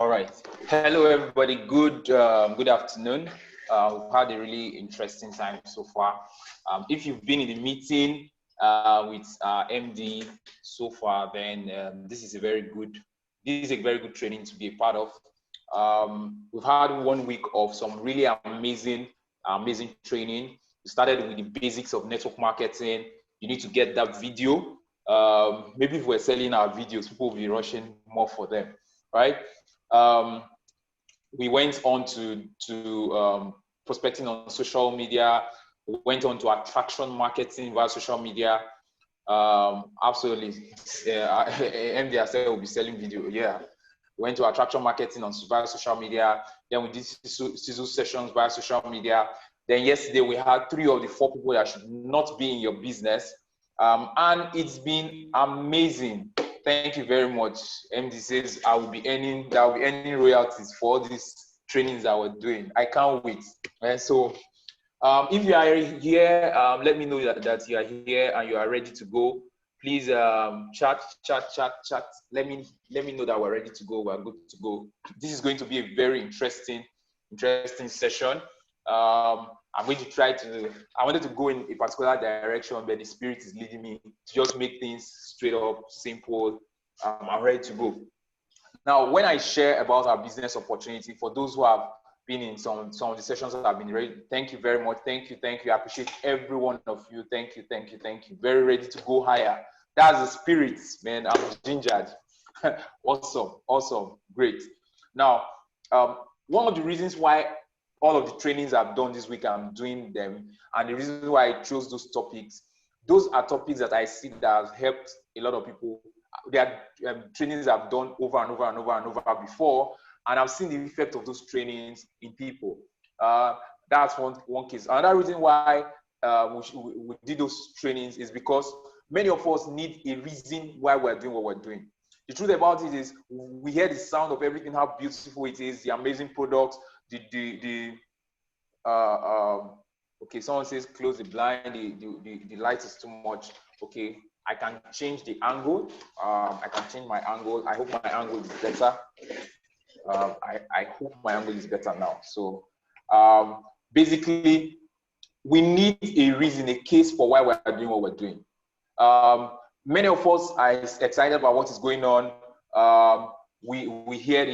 All right. Hello, everybody. Good afternoon. We've had a really interesting time so far. If you've been in the meeting with MD so far, then this is a very good training to be a part of. We've had 1 week of some really amazing training. We started with the basics of network marketing. You need to get that video. Maybe if we're selling our videos, people will be rushing more for them, right? We went on to prospecting on social media. We went on to attraction marketing via social media. Absolutely. MD said we'll be selling video. Yeah. We went to attraction marketing on via social media. Then we did sizzle sessions via social media. Then yesterday we had 3 of the 4 people that should not be in your business. And it's been amazing. Thank you very much. MD says I will be earning royalties for all these trainings that we're doing. I can't wait. And so if you are here, let me know that you are here and you are ready to go. Please chat. Let me know that we're ready to go. We're good to go. This is going to be a very interesting session. I'm going to I wanted to go in a particular direction, but the Spirit is leading me to just make things straight up, simple. I'm ready to go. Now, when I share about our business opportunity, for those who have been in some of the sessions that have been ready, thank you very much. Thank you. I appreciate every one of you. Thank you. Very ready to go higher. That's the spirit, man. I'm gingered. Awesome. Great. Now, one of the reasons why all of the trainings I've done this week, I'm doing them. And the reason why I chose those are topics that I see that have helped a lot of people. They are trainings I've done over and over before. And I've seen the effect of those trainings in people. That's one case. Another reason why we did those trainings is because many of us need a reason why we're doing what we're doing. The truth about it is we hear the sound of everything, how beautiful it is, the amazing products, okay, someone says close the blind, the light is too much. Okay, I can change the angle. I can change my angle. I hope my angle is better. I hope my angle is better now. So basically, we need a reason, a case for why we're doing what we're doing. Many of us are excited about what is going on. We hear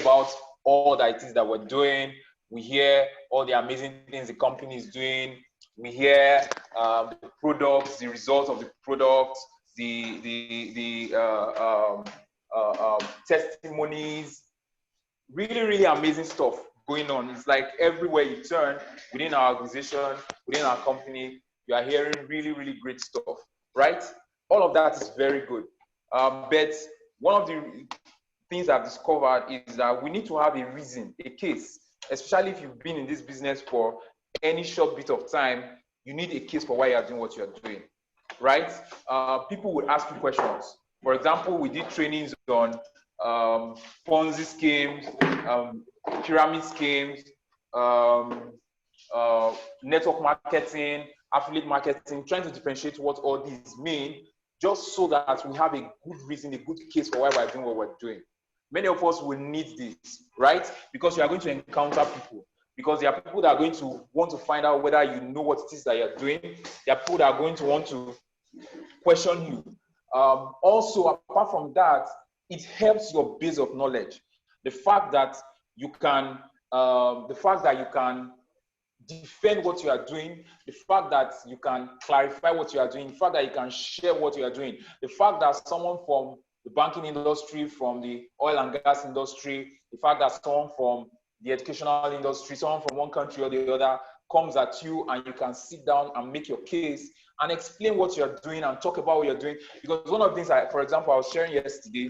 about all that it is that we're doing. We hear all the amazing things the company is doing. We hear the products, the results of the products, the testimonies. Really amazing stuff going on. It's like everywhere you turn within our organization, within our company, you are hearing really great stuff, right? All of that is very good. But one of the things I've discovered is that we need to have a reason, a case, especially if you've been in this business for any short bit of time. You need a case for why you're doing what you're doing, right? People would ask you questions. For example, we did trainings on Ponzi schemes, pyramid schemes, network marketing, affiliate marketing, trying to differentiate what all these mean, just so that we have a good reason, a good case for why we're doing what we're doing. Many of us will need this, right? Because you are going to encounter people. Because there are people that are going to want to find out whether you know what it is that you're doing. There are people that are going to want to question you. Also, apart from that, it helps your base of knowledge. The fact that you can defend what you are doing, the fact that you can clarify what you are doing, the fact that you can share what you are doing, the fact that someone from the banking industry, from the oil and gas industry, the fact that someone from the educational industry, someone from one country or the other comes at you and you can sit down and make your case and explain what you're doing and talk about what you're doing. Because one of the things, for example, I was sharing yesterday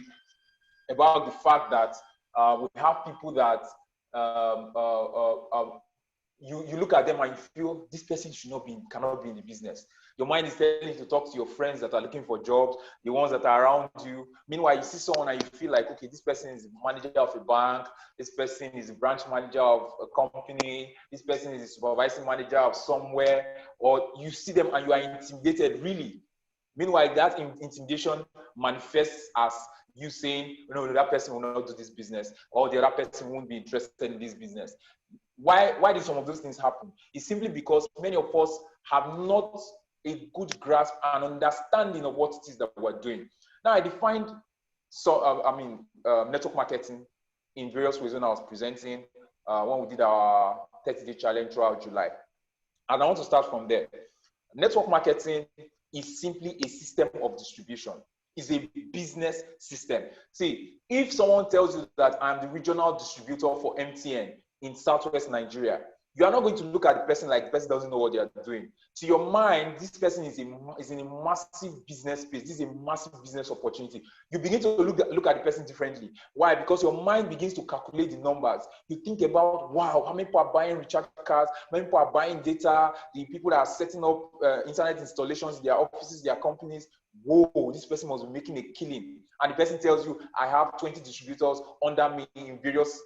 about the fact that we have people that you look at them and you feel this person cannot be in the business. Your mind is telling you to talk to your friends that are looking for jobs, the ones that are around you. Meanwhile, you see someone and you feel like, okay, this person is the manager of a bank, this person is the branch manager of a company, this person is the supervising manager of somewhere, or you see them and you are intimidated, really. Meanwhile, that intimidation manifests as you saying, no, that person will not do this business, or the other person won't be interested in this business. Why did some of those things happen? It's simply because many of us have not a good grasp and understanding of what it is that we're doing. Now, I defined network marketing in various ways when I was presenting, when we did our 30-day challenge throughout July. And I want to start from there. Network marketing is simply a system of distribution. It's a business system. See, if someone tells you that I'm the regional distributor for MTN in Southwest Nigeria, you are not going to look at the person like the person doesn't know what they are doing. To your mind, this person is in a massive business space. This is a massive business opportunity. You begin to look at the person differently. Why? Because your mind begins to calculate the numbers. You think about, wow, how many people are buying recharge cards? How many people are buying data? The people that are setting up internet installations, their offices, their companies. Whoa, this person must be making a killing. And the person tells you, I have 20 distributors under me in various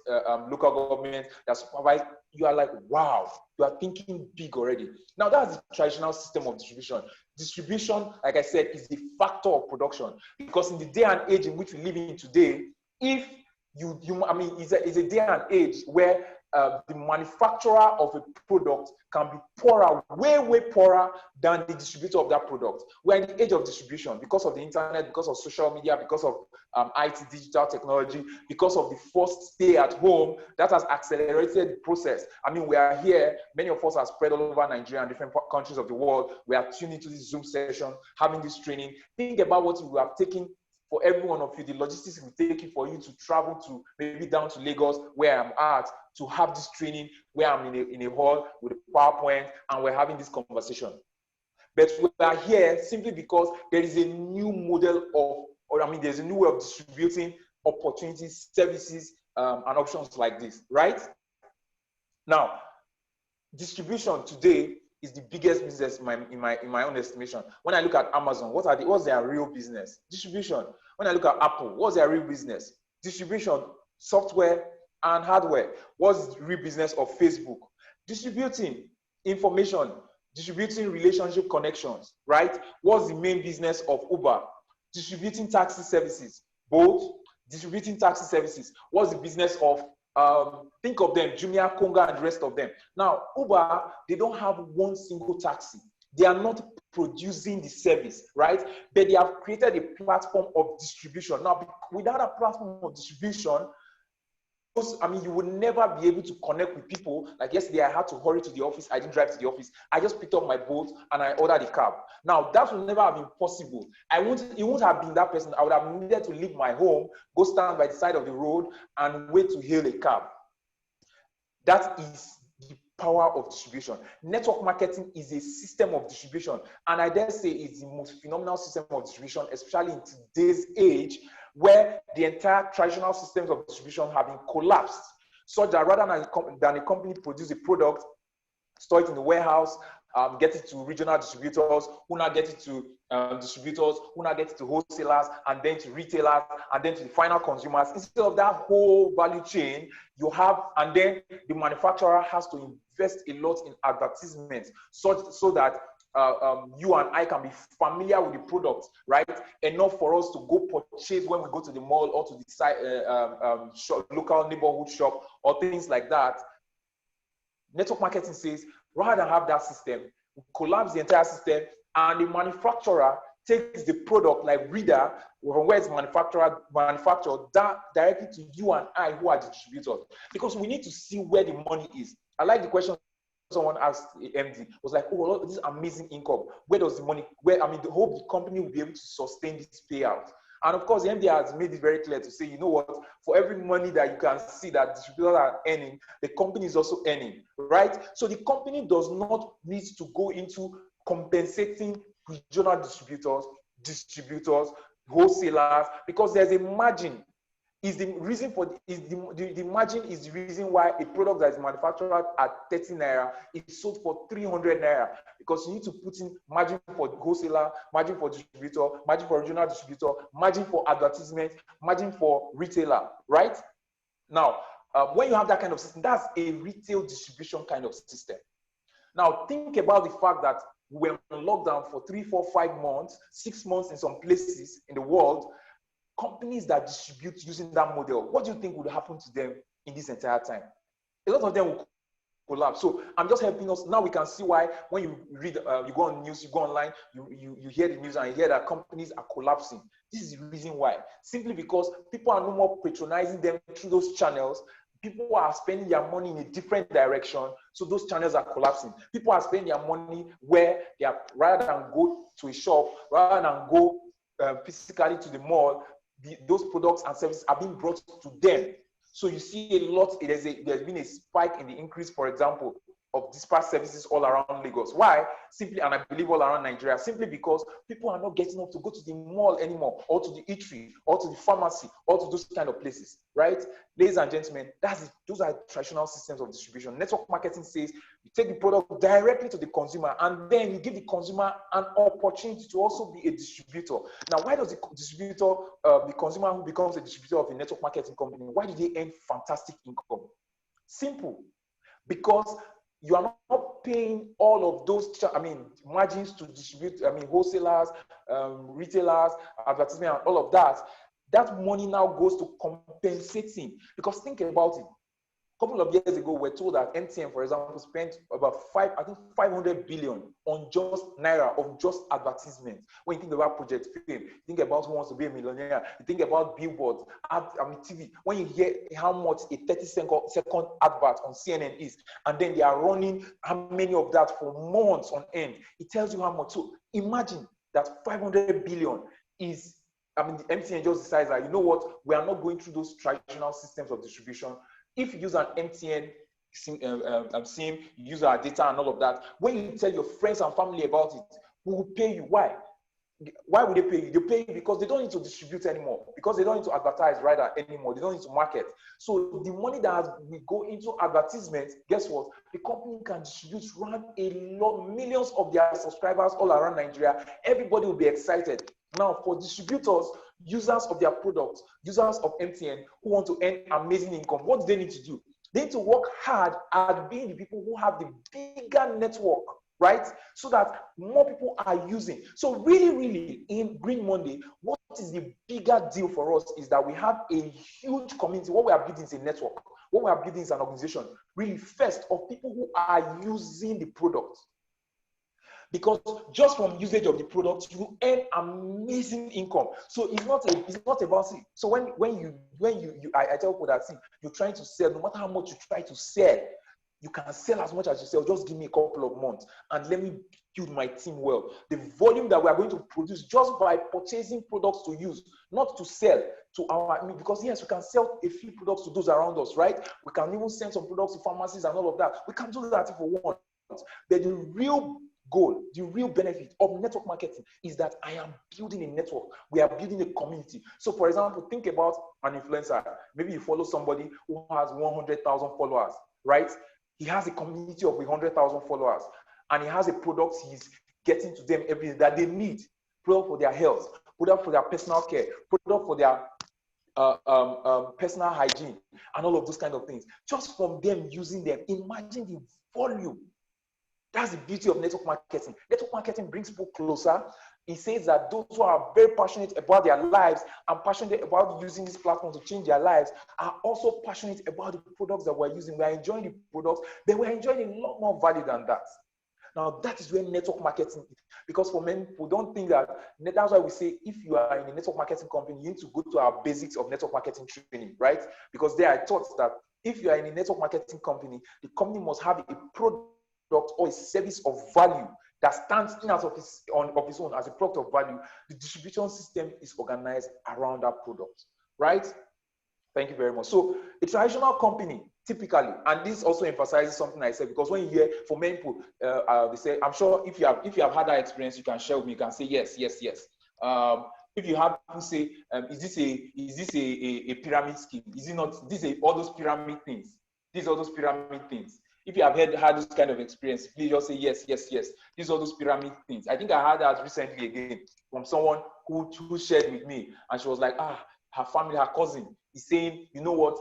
local governments that supervise. You are like, wow, you are thinking big already. Now, that's the traditional system of distribution. Distribution, like I said, is the factor of production. Because in the day and age in which we live in today, if it's a day and age where the manufacturer of a product can be poorer, way poorer than the distributor of that product. We're in the age of distribution because of the internet, because of social media, because of IT, digital technology, because of the forced stay at home that has accelerated the process. I mean, we are here, many of us are spread all over Nigeria and different countries of the world. We are tuned into this Zoom session, having this training. Think about what we have taken for every one of you, the logistics it will take you for you to travel to maybe down to Lagos, where I'm at, to have this training, where I'm in a hall with a PowerPoint, and we're having this conversation. But we are here simply because there is a new model there's a new way of distributing opportunities, services, and options like this, right? Now, distribution today is the biggest business in my own estimation. When I look at Amazon, what's their real business? Distribution. When I look at Apple, what's their real business? Distribution, software and hardware. What's the real business of Facebook? Distributing information, distributing relationship connections, right? What's the main business of Uber? Distributing taxi services. Both distributing taxi services. What's the business of think of them, Jumia, Konga, and the rest of them. Now, Uber, they don't have one single taxi. They are not producing the service, right? But they have created a platform of distribution. Now, without a platform of distribution, you would never be able to connect with people. Like yesterday, I had to hurry to the office. I didn't drive to the office. I just picked up my boat and I ordered a cab. Now, that would never have been possible. It wouldn't have been that person. I would have needed to leave my home, go stand by the side of the road and wait to hail a cab. That is the power of distribution. Network marketing is a system of distribution. And I dare say it's the most phenomenal system of distribution, especially in today's age, where the entire traditional systems of distribution have been collapsed, such that rather than a company produce a product, store it in the warehouse, get it to regional distributors, who now get it to distributors, who now get it to wholesalers, and then to retailers, and then to the final consumers. Instead of that whole value chain, and then the manufacturer has to invest a lot in advertisements, so that you and I can be familiar with the product, right? Enough for us to go purchase when we go to the mall or to the site, local neighborhood shop or things like that. Network marketing says, rather than have that system, we collapse the entire system, and the manufacturer takes the product like Reader, where it's manufactured directly to you and I, who are the distributors, because we need to see where the money is. I like the question someone asked the MD, was like, oh, this amazing income. Where does the money, the whole company will be able to sustain this payout. And of course, the MD has made it very clear to say, you know what, for every money that you can see that distributors are earning, the company is also earning, right? So the company does not need to go into compensating regional distributors, wholesalers, because there's a margin. The margin is the reason why a product that is manufactured at 30 naira is sold for 300 naira, because you need to put in margin for wholesaler, margin for distributor, margin for regional distributor, margin for advertisement, margin for retailer, right? Now, when you have that kind of system, that's a retail distribution kind of system. Now, think about the fact that we were on lockdown for 3, 4, 5 months, 6 months in some places in the world, companies that distribute using that model, what do you think would happen to them in this entire time? A lot of them will collapse. So I'm just helping us. Now we can see why when you read, you go on news, you go online, you hear the news and you hear that companies are collapsing. This is the reason why. Simply because people are no more patronizing them through those channels. People are spending their money in a different direction, so those channels are collapsing. People are spending their money where they are, rather than go to a shop, rather than go physically to the mall, those products and services are being brought to them. So you see a lot, there's been a spike in the increase, for example, of dispatch services all around Lagos. Why? Simply, and I believe all around Nigeria, simply because people are not getting up to go to the mall anymore, or to the eatery, or to the pharmacy, or to those kind of places, right? Ladies and gentlemen, those are traditional systems of distribution. Network marketing says you take the product directly to the consumer, and then you give the consumer an opportunity to also be a distributor. Now, why does the distributor, the consumer who becomes a distributor of a network marketing company, why do they earn fantastic income? Simple. Because you are not paying all of those, margins to distribute, wholesalers, retailers, advertisement, and all of that. That money now goes to compensating. Because think about it. A couple of years ago, we're told that MTN, for example, spent about 500 billion on just naira of just advertisements. When you think about Project Fame, you think about Who Wants to Be a Millionaire, you think about billboards, TV. When you hear how much a 30-second advert on CNN is, and then they are running how many of that for months on end, it tells you how much. So imagine that 500 billion is, the MTN just decides that, you know what, we are not going through those traditional systems of distribution. If you use an MTN SIM, you use our data and all of that, when you tell your friends and family about it, who will pay you? Why? Why would they pay you? They pay you because they don't need to distribute anymore, because they don't need to advertise rather anymore. They don't need to market. So the money that we go into advertisements, guess what? The company can distribute around millions of their subscribers all around Nigeria. Everybody will be excited. Now, for distributors, users of their products, users of MTN who want to earn amazing income, what do they need to do? They need to work hard at being the people who have the bigger network, right? So that more people are using. So really, in Green Monday, what is the bigger deal for us is that we have a huge community. What we are building is a network. What we are building is an organization, really first, of people who are using the product. Because just from usage of the product, you earn amazing income. So it's not about see. So I tell people that, see, you're trying to sell, no matter how much you try to sell, you can sell as much as you sell. Just give me a couple of months and let me build my team well. The volume that we are going to produce just by purchasing products to use, not to sell to because yes, we can sell a few products to those around us, right? We can even send some products to pharmacies and all of that. We can do that if we want. But the real goal, the real benefit of network marketing is that I am building a network. We are building a community. So for example, think about an influencer. Maybe you follow somebody who has 100,000 followers, right? He has a community of 100,000 followers, and he has a product he's getting to them every day that they need. Product for their health, product for their personal care, product for their personal hygiene, and all of those kind of things. Just from them using them, imagine the volume. That's the beauty of network marketing. Network marketing brings people closer. It says that those who are very passionate about their lives and passionate about using this platform to change their lives are also passionate about the products that we're using. We're enjoying the products, but we're enjoying a lot more value than that. Now, that is where network marketing is. Because for many people, don't think that, that's why we say if you are in a network marketing company, you need to go to our basics of network marketing training, right? Because there I taught that if you are in a network marketing company, the company must have a product or a service of value that stands in out of its own as a product of value. The distribution system is organized around that product, right? Thank you very much. So a traditional company, typically, and this also emphasizes something I said, because when you hear, for many people, they say, I'm sure if you have had that experience, you can share with me, you can say yes. If you have to say, is this a pyramid scheme? Is it not? All those pyramid things. These are all those pyramid things. If you have had this kind of experience, please just say yes. These are those pyramid things. I think I had that recently again from someone who shared with me, and she was like, her family, her cousin is saying, you know what?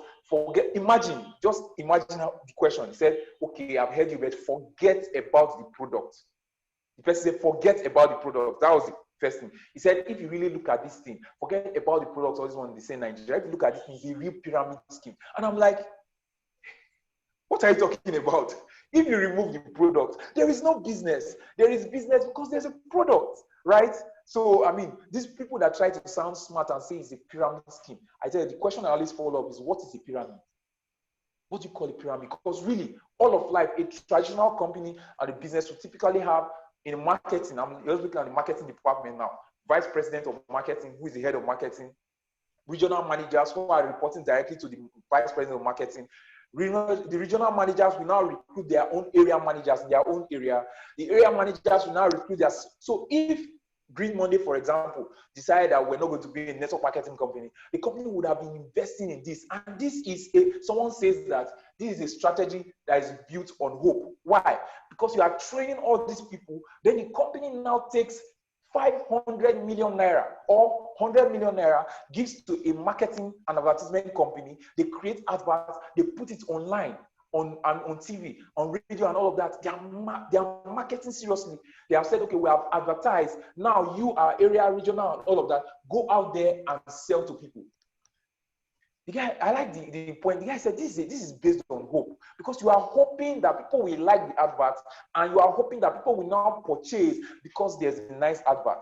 Just imagine how the question. He said, okay, I've heard you, but forget about the product. The person said, forget about the product. That was first thing. He said, if you really look at this thing, forget about the products, all this one they say in Nigeria. If you look at this thing, it's a real pyramid scheme. And I'm like, what are you talking about? If you remove the product, there is no business. There is business because there's a product, right? So, I mean, these people that try to sound smart and say it's a pyramid scheme, I tell you, the question I always follow up is, what is a pyramid? What do you call a pyramid? Because really, all of life, a traditional company and a business will typically have in marketing, I'm just looking at the marketing department now, vice president of marketing, who is the head of marketing, regional managers who are reporting directly to the vice president of marketing. The regional managers will now recruit their own area managers in their own area. The area managers will now recruit their... So if Green Monday, for example, decided that we're not going to be a network marketing company, the company would have been investing in this. And this is someone says that this is a strategy that is built on hope. Why? Because you are training all these people, then the company now takes 500 million naira or 100 million naira, gives to a marketing and advertisement company. They create adverts, they put it online, on TV, on radio, and all of that. They are marketing seriously. They have said, okay, we have advertised. Now you are area, regional, and all of that. Go out there and sell to people. The guy, I like the point. The guy said, this is based on hope, because you are hoping that people will like the advert, and you are hoping that people will now purchase because there's a nice advert.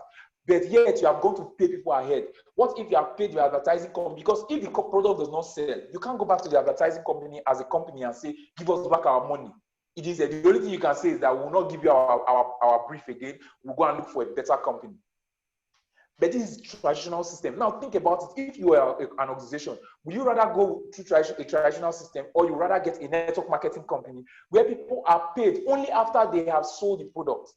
But yet you are going to pay people ahead. What if you have paid your advertising company? Because if the product does not sell, you can't go back to the advertising company as a company and say, give us back our money. It is the only thing you can say is that we will not give you our brief again. We'll go and look for a better company. But this is traditional system. Now think about it. If you are an organization, would you rather go through a traditional system, or you rather get a network marketing company where people are paid only after they have sold the product?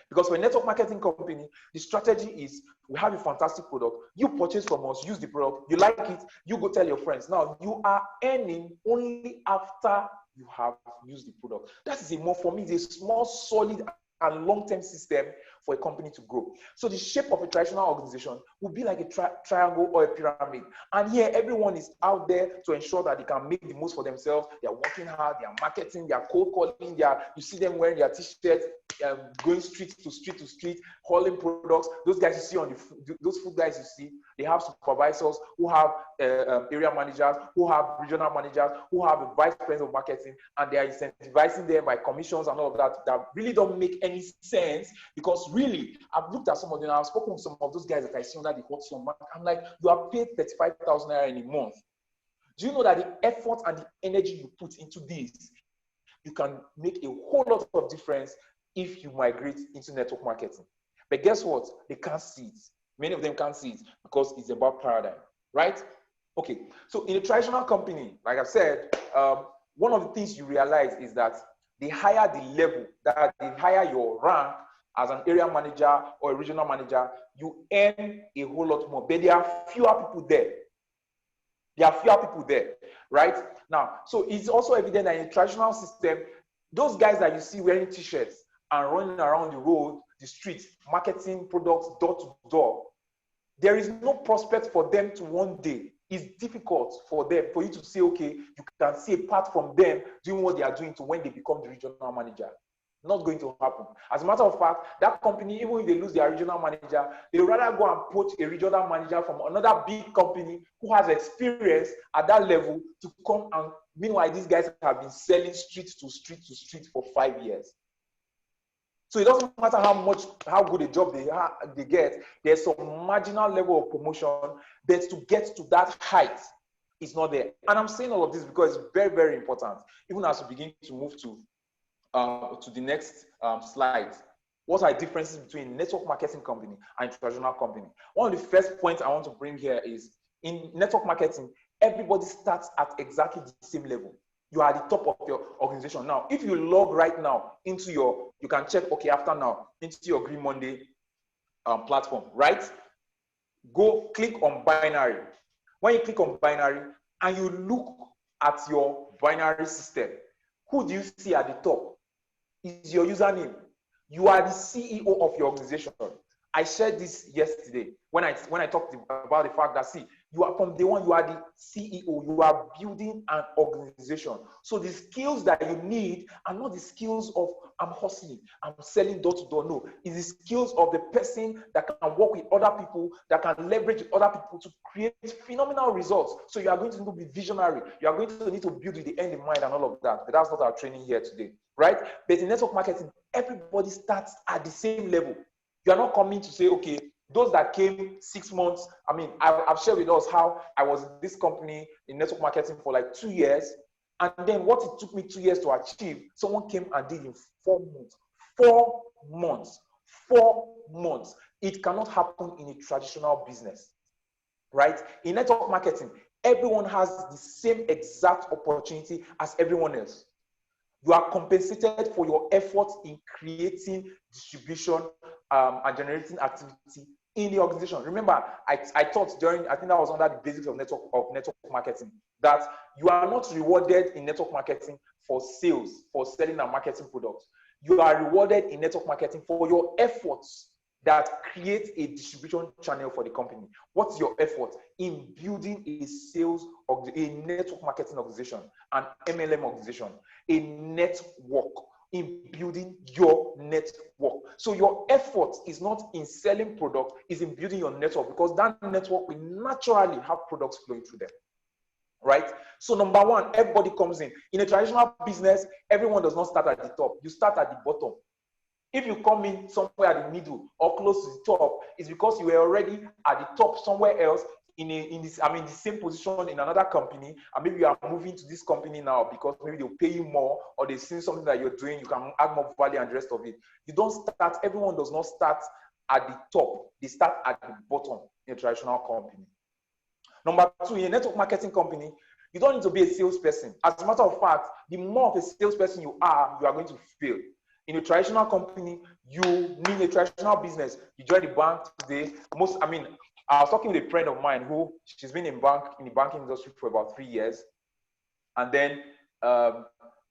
Because for a network marketing company, the strategy is, we have a fantastic product, you purchase from us, use the product, you like it, you go tell your friends. Now, you are earning only after you have used the product. That is for me, it's a small, solid, and long-term system for a company to grow. So the shape of a traditional organization will be like a triangle or a pyramid. And here, everyone is out there to ensure that they can make the most for themselves. They are working hard, they are marketing, they are cold calling, you see them wearing their t-shirts, going street to street, hauling products. Those guys you see those food guys you see, they have supervisors who have area managers, who have regional managers, who have a vice president of marketing, and they are incentivizing them by commissions and all of that really don't make any sense. Because really, I've looked at some of them, I've spoken to some of those guys that I see under the hot sun. I'm like, you are paid 35,000 naira in a month. Do you know that the effort and the energy you put into this, you can make a whole lot of difference if you migrate into network marketing? But guess what? They can't see it. Many of them can't see it because it's about paradigm, right? Okay, so in a traditional company, like I've said, one of the things you realize is that the higher the level, that the higher your rank as an area manager or a regional manager, you earn a whole lot more. But there are fewer people there. There are fewer people there, right? Now, so it's also evident that in a traditional system, those guys that you see wearing t-shirts and running around the road, the streets, marketing products door to door, there is no prospect for them to one day. It's difficult for you to say, okay, you can see apart from them doing what they are doing to when they become the regional manager. Not going to happen. As a matter of fact, that company, even if they lose their regional manager, they rather go and poach a regional manager from another big company who has experience at that level to come, and meanwhile, these guys have been selling street to street for 5 years. So it doesn't matter how good a job they get, there's some marginal level of promotion, but to get to that height is not there. And I'm saying all of this because it's very, very important, even as we begin to move to the next slide. What are the differences between network marketing company and traditional company? One of the first points I want to bring here is, in network marketing, everybody starts at exactly the same level. You are at the top of your organization. Now, if you log right now into you can check, okay, after now, into your Green Monday platform, right? Go click on binary. When you click on binary and you look at your binary system, who do you see at the top? Is your username. You are the CEO of your organization. I shared this yesterday when I talked about the fact that, see, You are from day one, you are the CEO. You are building an organization. So the skills that you need are not the skills of I'm hustling, I'm selling door to door. No, it's the skills of the person that can work with other people, that can leverage other people to create phenomenal results. So you are going to need to be visionary. You are going to need to build with the end in mind and all of that. But that's not our training here today, right? But in network marketing, everybody starts at the same level. You are not coming to say, okay, those that came 6 months, I mean, I've shared with us how I was in this company in network marketing for like 2 years. And then what it took me 2 years to achieve, someone came and did in 4 months. 4 months. 4 months. It cannot happen in a traditional business, right? In network marketing, everyone has the same exact opportunity as everyone else. You are compensated for your efforts in creating distribution and generating activity in the organization. Remember, I taught during, I think that was under the basics of network marketing, that you are not rewarded in network marketing for sales, for selling and marketing products. You are rewarded in network marketing for your efforts that create a distribution channel for the company. What's your effort in building a sales, a network marketing organization, an MLM organization, a network, in building your network? So your effort is not in selling product, is in building your network, because that network will naturally have products flowing through them, right? So number one, everybody comes in. In a traditional business, everyone does not start at the top. You start at the bottom. If you come in somewhere at the middle or close to the top, it's because you were already at the top somewhere else in the same position in another company, and maybe you are moving to this company now because maybe they'll pay you more, or they see something that you're doing, you can add more value and the rest of it. You don't start, everyone does not start at the top. They start at the bottom in a traditional company. Number two, in a network marketing company, you don't need to be a salesperson. As a matter of fact, the more of a salesperson you are going to fail. In a traditional company, you need a traditional business. You join the bank today. I was talking with a friend of mine who she's been in the banking industry for about 3 years. And then I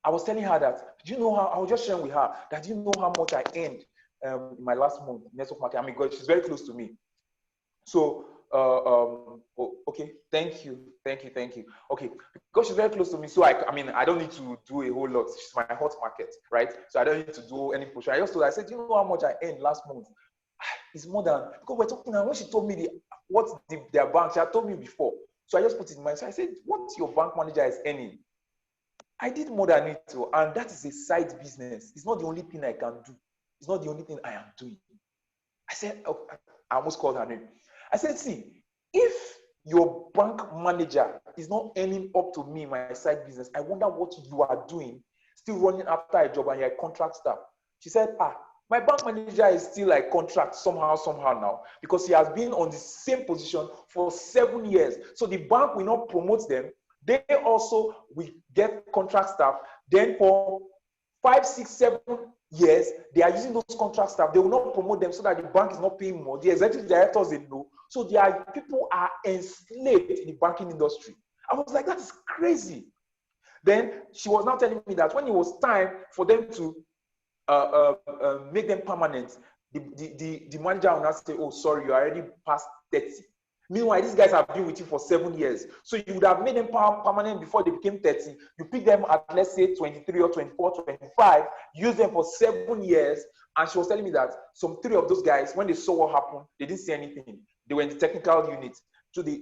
was telling her that, do you know how, I was just sharing with her that, do you know how much I earned in my last month in network marketing? I mean, God, she's very close to me. So, okay, thank you. Okay, because she's very close to me, so I don't need to do a whole lot. She's my hot market, right? So I don't need to do any push. I said, do you know how much I earned last month? It's more than, because we're talking now, when she told me their bank, she had told me before. So I just put it in mind. So I said, what your bank manager is earning? I did more than it too, and that is a side business. It's not the only thing I can do. It's not the only thing I am doing. I said, oh, I almost called her name. I said, see, if your bank manager is not earning up to me, my side business, I wonder what you are doing, still running after a job and you're a contract staff. She said, my bank manager is still like contract somehow now, because he has been on the same position for 7 years. So the bank will not promote them. They also will get contract staff. Then for 5, 6, 7 years, they are using those contract staff. They will not promote them so that the bank is not paying more. The executive directors, they know. So people are enslaved in the banking industry. I was like, that is crazy. Then she was now telling me that when it was time for them to make them permanent, the manager will not say, oh, sorry, you're already past 30. Meanwhile, these guys have been with you for 7 years. So you would have made them permanent before they became 30. You pick them at, let's say, 23 or 24, 25, use them for 7 years. And she was telling me that some 3 of those guys, when they saw what happened, they didn't say anything. They were in the technical unit. So they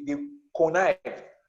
connived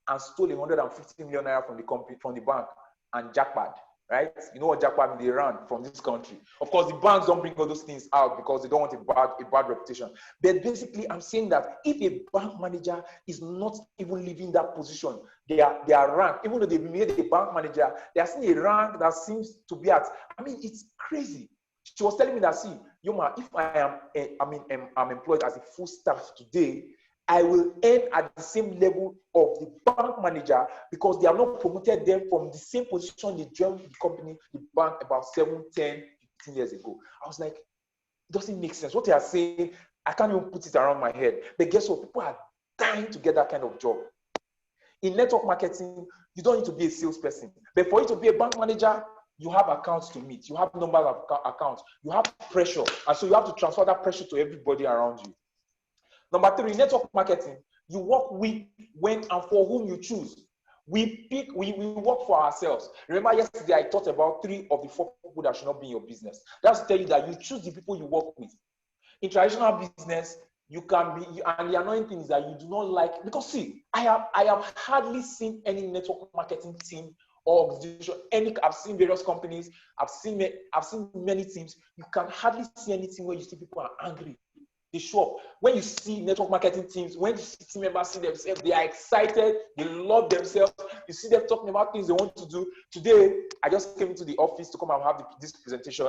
and stole 150 million naira from the company, from the bank, and jackpot. Right? You know what jackpot they ran from this country. Of course, the banks don't bring all those things out because they don't want a bad reputation. But basically, I'm saying that if a bank manager is not even leaving that position, they are ranked, even though they made a bank manager, they are still a rank that seems to be at, it's crazy. She was telling me that, see, Yoma, if I'm employed as a full staff today, I will earn at the same level of the bank manager because they have not promoted them from the same position they joined the company, the bank, about 7, 10, 15 years ago. I was like, it doesn't make sense. What they are saying, I can't even put it around my head. But guess what? People are dying to get that kind of job. In network marketing, you don't need to be a salesperson. But for you to be a bank manager, you have accounts to meet. You have numbers of accounts. You have pressure. And so you have to transfer that pressure to everybody around you. Number 3, network marketing, You work with when and for whom you choose. We work for ourselves. Remember yesterday I talked about 3 of the 4 people that should not be in your business. That's to tell you that you choose the people you work with. In traditional business, you can be, and the annoying thing is that you do not like, because see, I have hardly seen any network marketing team or organization, I've seen various companies, I've seen many teams. You can hardly see anything where you see people are angry. They show up. When you see network marketing teams, when you see team members see themselves, they are excited, they love themselves. You see them talking about things they want to do. Today, I just came into the office to come and have this presentation.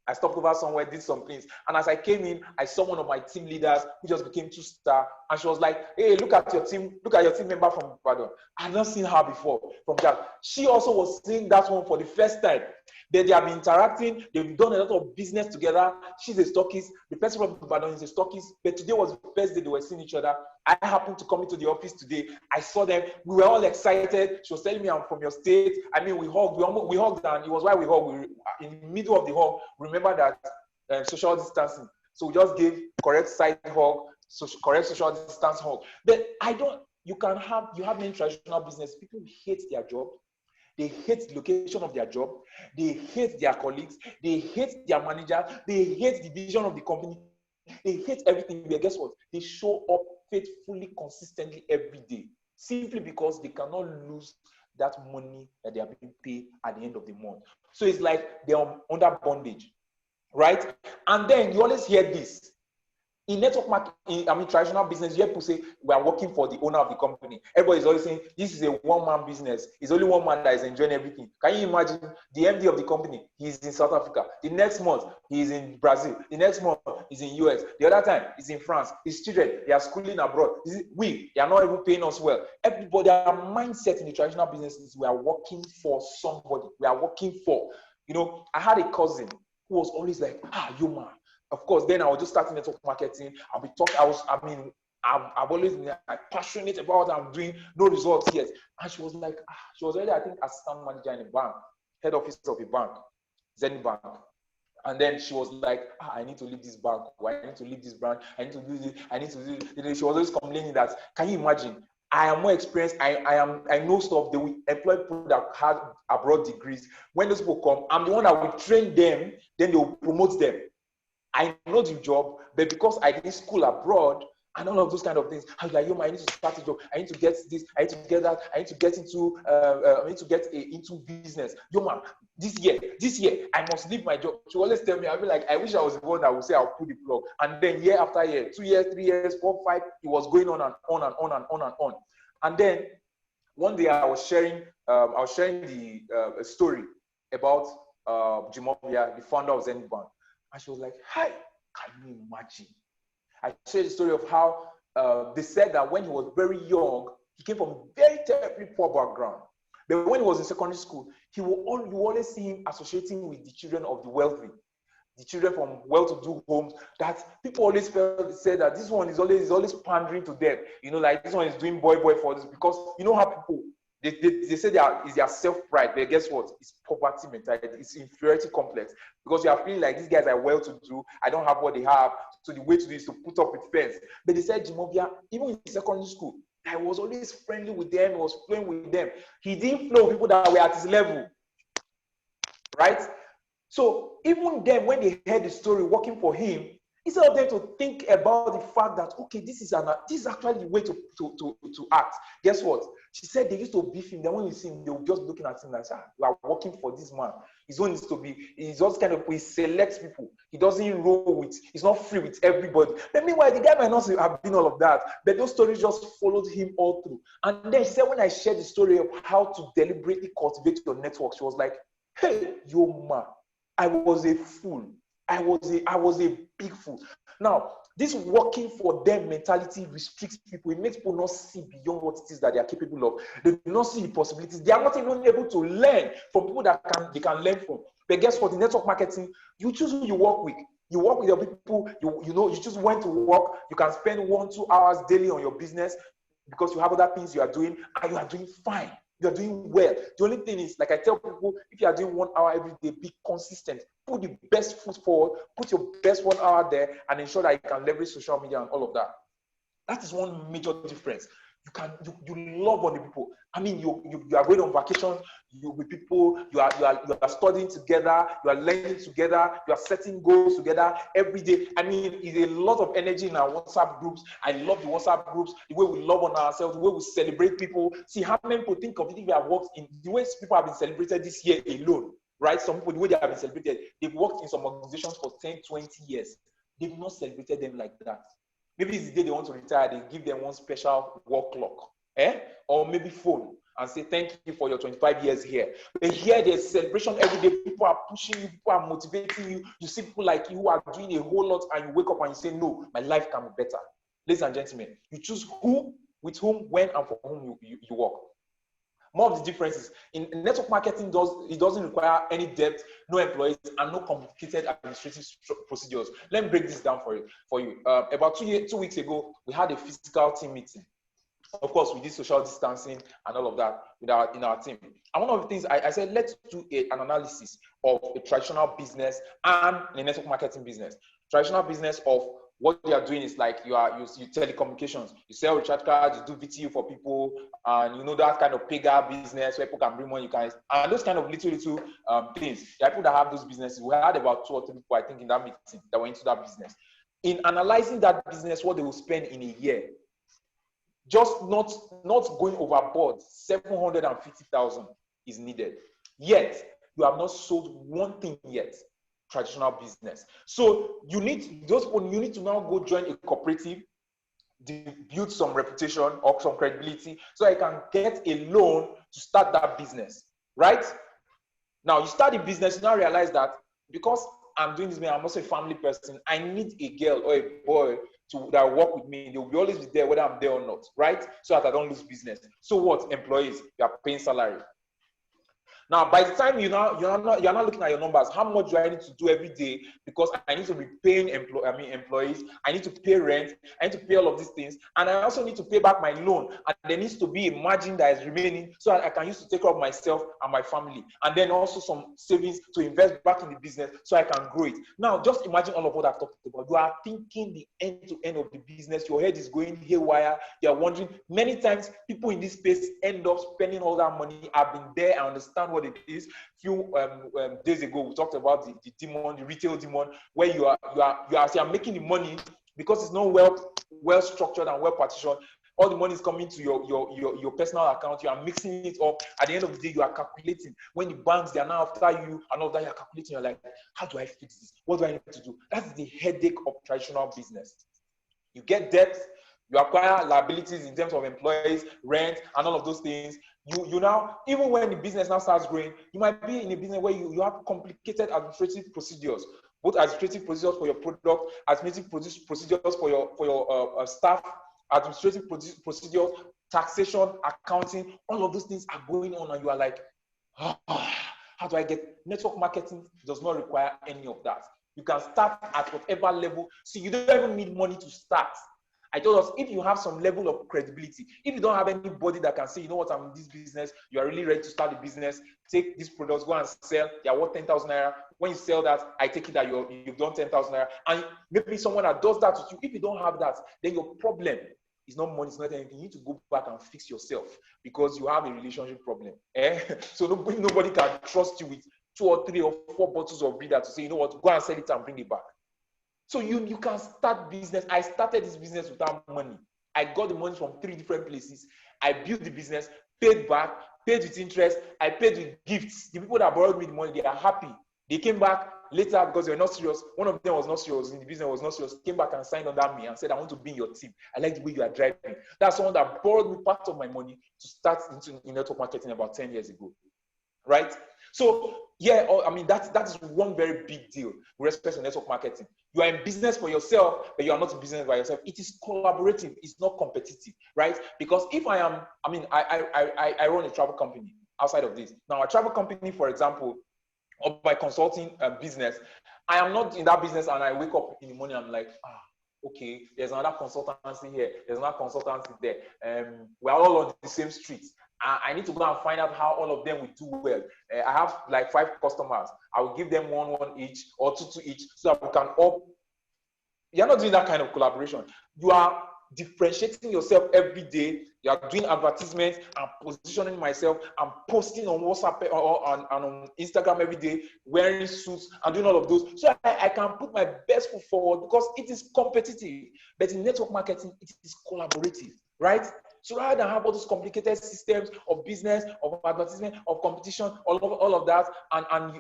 I stopped over somewhere, did some things. And as I came in, I saw one of my team leaders who just became 2-star. And she was like, hey, look at your team member from Ibadan. I had not seen her before from that. She also was seeing that one for the first time. They have been interacting. They've done a lot of business together. She's a stockist. The person from Ibadan is a stockist. But today was the first day they were seeing each other. I happened to come into the office today. I saw them. We were all excited. She was telling me, I'm from your state. I mean, we hugged. We hugged, and it was why we hugged. In the middle of the hug, remember that social distancing. So we just gave correct side hug, correct social distance hug. But you have many traditional business. People hate their job. They hate the location of their job. They hate their colleagues. They hate their manager. They hate the vision of the company. They hate everything. But guess what? They show up faithfully, consistently every day, simply because they cannot lose that money that they are being paid at the end of the month. So it's like they're under bondage, right? And then you always hear this. In network marketing, traditional business, you have to say, we are working for the owner of the company. Everybody is always saying, this is a one-man business. It's only one man that is enjoying everything. Can you imagine the MD of the company? He's in South Africa. The next month, he's in Brazil. The next month, he's in US. The other time, he's in France. His children, they are schooling abroad. They are not even paying us well. Everybody, our mindset in the traditional business is we are working for somebody. We are working for, I had a cousin who was always like, you man. Of course, then I was just starting network marketing. I've always been passionate about what I'm doing, no results yet. And she was like, she was already, I think, assistant manager in a bank, head office of a bank, Zenith Bank. And then she was like, I need to leave this bank, or I need to leave this branch, I need to do this, I need to do this. She was always complaining that, can you imagine? I am more experienced. I know stuff. They will employ people that have abroad degrees. When those people come, I'm the one that will train them, then they will promote them. I know the job, but because I did school abroad and all of those kind of things, I was like, I need to start a job. I need to get this. I need to get that. I need to get into. Into business. Man, this year, I must leave my job. She always tell me, I'll be like, I wish I was the one that would say I'll pull the plug. And then year after year, 2 years, 3 years, 4, 5, it was going on and on and on and on and on. And then one day I was sharing the story about Jimobia, the founder of Zenith Bank. And she was like, hi, can you imagine? I shared the story of how they said that when he was very young, he came from a very terribly poor background. But when he was in secondary school, you always see him associating with the children of the wealthy, the children from well-to-do homes, that people always said that this one is always pandering to them. Like this one is doing boy for this, because how people, they say it's their self-pride, but guess what? It's poverty mentality. It's inferiority complex, because you are feeling like these guys are well-to-do. I don't have what they have, so the way to do is to put up with fence. But they said Jimobia, even in secondary school, I was always friendly with them. I was playing with them. He didn't flow with people that were at his level, right? So even then, when they heard the story working for him, instead of them to think about the fact that, okay, this is actually the way to act. Guess what? She said they used to beef him. Then when you see him, they will just looking at him like, you are working for this man. His own is to be, he's just he selects people. He doesn't roll with, he's not free with everybody. But meanwhile, the guy might not have been all of that, but those stories just followed him all through. And then she said, when I shared the story of how to deliberately cultivate your network, she was like, hey, yo man, I was a fool. I was a big fool. Now, this working for them mentality restricts people. It makes people not see beyond what it is that they are capable of. They do not see the possibilities. They are not even able to learn from people that they can learn from. But guess what? In network marketing, you choose who you work with. You work with your people. You choose when to work. You can spend 1-2 hours daily on your business because you have other things you are doing, and you are doing fine. You are doing well. The only thing is, like I tell people, if you are doing 1 hour every day, be consistent. Put the best foot forward. Put your best 1 hour there, and ensure that you can leverage social media and all of that. That is one major difference. You love on the people. I mean, you are going on vacation with people, you are studying together, you are learning together, you are setting goals together every day. I mean, it's a lot of energy in our WhatsApp groups. I love the WhatsApp groups, the way we love on ourselves, the way we celebrate people. See how many people think of it if they have worked in the ways people have been celebrated this year alone, right? Some people, the way they have been celebrated, they've worked in some organizations for 10, 20 years. They've not celebrated them like that. Maybe it's the day they want to retire, they give them one special work clock, or maybe phone, and say, thank you for your 25 years here. But here, there's celebration every day. People are pushing you, people are motivating you. You see people like you who are doing a whole lot, and you wake up and you say, no, my life can be better. Ladies and gentlemen, you choose who, with whom, when, and for whom you work. More of the differences in network marketing doesn't require any depth, no employees, and no complicated administrative procedures. Let me break this down for you. About 2 weeks ago, we had a physical team meeting. Of course, we did social distancing and all of that in our team. And one of the things I said, let's do an analysis of a traditional business and a network marketing business. Traditional business of what you are doing is like you telecommunications, you sell recharge cards, you do VTU for people, and you know that kind of pigger business where people can bring money, and those kind of little things. There are people that have those businesses. We had about 2 or 3 people, I think, in that meeting that went into that business. In analyzing that business, what they will spend in a year, just not going overboard, 750,000 is needed. Yet you have not sold one thing yet. Traditional business. So you need to now go join a cooperative, build some reputation or some credibility so I can get a loan to start that business, right? Now you start the business, you now realize that because I'm doing this, I'm also a family person, I need a girl or a boy that work with me. They will always be there whether I'm there or not, right? So that I don't lose business. So what? Employees, you are paying salary. Now, by the time you're not looking at your numbers, how much do I need to do every day? Because I need to be paying employees, I need to pay rent, I need to pay all of these things, and I also need to pay back my loan. And there needs to be a margin that is remaining so that I can use to take care of myself and my family. And then also some savings to invest back in the business so I can grow it. Now, just imagine all of what I've talked about. You are thinking the end-to-end of the business. Your head is going haywire. You are wondering. Many times, people in this space end up spending all that money. I've been there. I understand what it is. Few days ago, we talked about the demon, the retail demon, where you are making the money because it's not well structured and well partitioned. All the money is coming to your personal account. You are mixing it up. At the end of the day, you are calculating. When the banks, they are now after you and all that, you are calculating. You're like, how do I fix this? What do I need to do? That's the headache of traditional business. You get debt. You acquire liabilities in terms of employees, rent, and all of those things. You now, even when the business now starts growing, you might be in a business where you have complicated administrative procedures, both administrative procedures for your product, administrative procedures for your staff, administrative procedures, taxation, accounting, all of those things are going on, and you are like, how do I get? Network marketing does not require any of that. You can start at whatever level. See, you don't even need money to start. I told us, if you have some level of credibility, if you don't have anybody that can say, you know what, I'm in this business, you are really ready to start the business, take these products, go and sell, they are worth 10,000 naira. When you sell that, I take it that you've done 10,000 naira. And maybe someone that does that with you, if you don't have that, then your problem is not money, it's not anything. You need to go back and fix yourself because you have a relationship problem. So nobody can trust you with 2 or 3 or 4 bottles of beer to say, you know what, go and sell it and bring it back. So you can start business. I started this business without money. I got the money from 3 different places. I built the business, paid back, paid with interest. I paid with gifts. The people that borrowed me the money, they are happy. They came back later because they were not serious. One of them was not serious in the business, was not serious. Came back and signed under me and said, I want to be in your team. I like the way you are driving. That's someone that borrowed me part of my money to start into network marketing about 10 years ago. Right? So yeah, I mean, that is one very big deal with respect to network marketing. You are in business for yourself, but you are not in business by yourself. It is collaborative. It's not competitive, right? Because if I run a travel company outside of this. Now, a travel company, for example, or my consulting business, I am not in that business and I wake up in the morning, I'm like, okay, there's another consultancy here, there's another consultancy there. We're all on the same street. I need to go and find out how all of them will do well. I have like 5 customers. I will give them one each or two each so that we can all. You're not doing that kind of collaboration. You are differentiating yourself every day. You are doing advertisements. I'm positioning myself. I'm posting on WhatsApp or on Instagram every day, wearing suits and doing all of those. So I can put my best foot forward because it is competitive. But in network marketing, it is collaborative, right? So rather than have all those complicated systems of business, of advertisement, of competition, all of that, and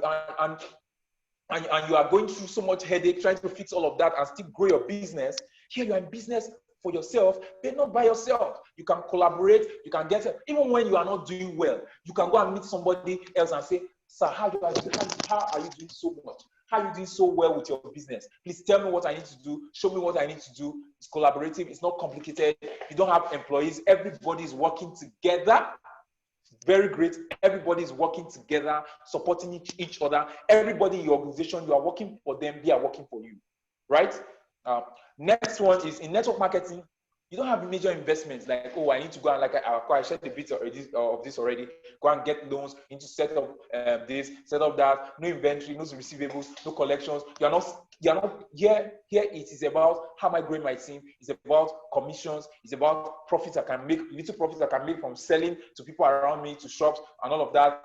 you are going through so much headache trying to fix all of that and still grow your business, here you are in business for yourself, but not by yourself. You can collaborate, you can get it. Even when you are not doing well, you can go and meet somebody else and say, sir, how are you doing so much? How are you doing so well with your business? Please tell me what I need to do. Show me what I need to do. It's collaborative. It's not complicated. You don't have employees. Everybody is working together. Very great. Everybody is working together, supporting each other. Everybody in your organization, you are working for them. They are working for you, right? Next one is in network marketing. You don't have major investments like, oh, I need to go and I shared a bit of this already. Go and get loans. You need to set up this, set up that. No inventory, no receivables, no collections. You're not here. Here it is about how am I growing my team. It's about commissions. It's about profits I can make, little profits I can make from selling to people around me, to shops, and all of that.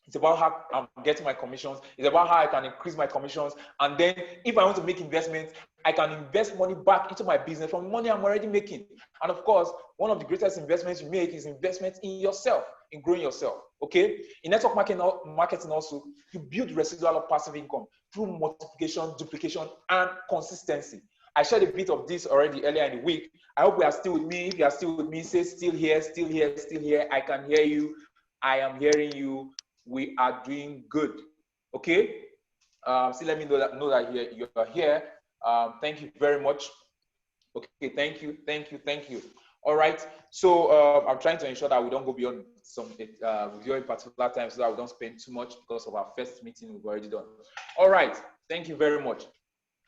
It's about how I'm getting my commissions. It's about how I can increase my commissions. And then if I want to make investments, I can invest money back into my business from money I'm already making. And of course, one of the greatest investments you make is investment in yourself, in growing yourself. Okay? In network marketing also, you build residual or passive income through multiplication, duplication, and consistency. I shared a bit of this already earlier in the week. I hope you are still with me. If you are still with me, say still here, still here, still here. I can hear you. I am hearing you. We are doing good. Okay? So let me know that you are here. Thank you very much. Okay, thank you. All right. So I'm trying to ensure that we don't go beyond some during particular time so that we don't spend too much because of our first meeting we've already done. All right. Thank you very much.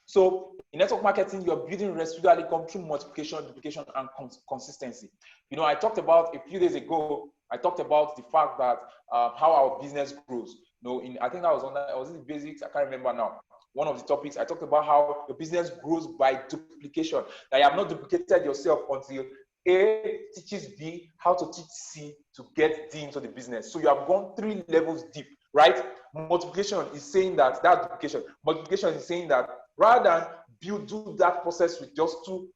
So in network marketing, you're building residual income through multiplication, duplication, and consistency. You know, I talked about a few days ago. I talked about the fact that how our business grows. You know, I think I was in the basics. I can't remember now. One of the topics I talked about how your business grows by duplication. That you have not duplicated yourself until A teaches B how to teach C to get D into the business. So you have gone 3 levels deep, right? Multiplication is saying that duplication. Multiplication is saying that rather than do that process with just two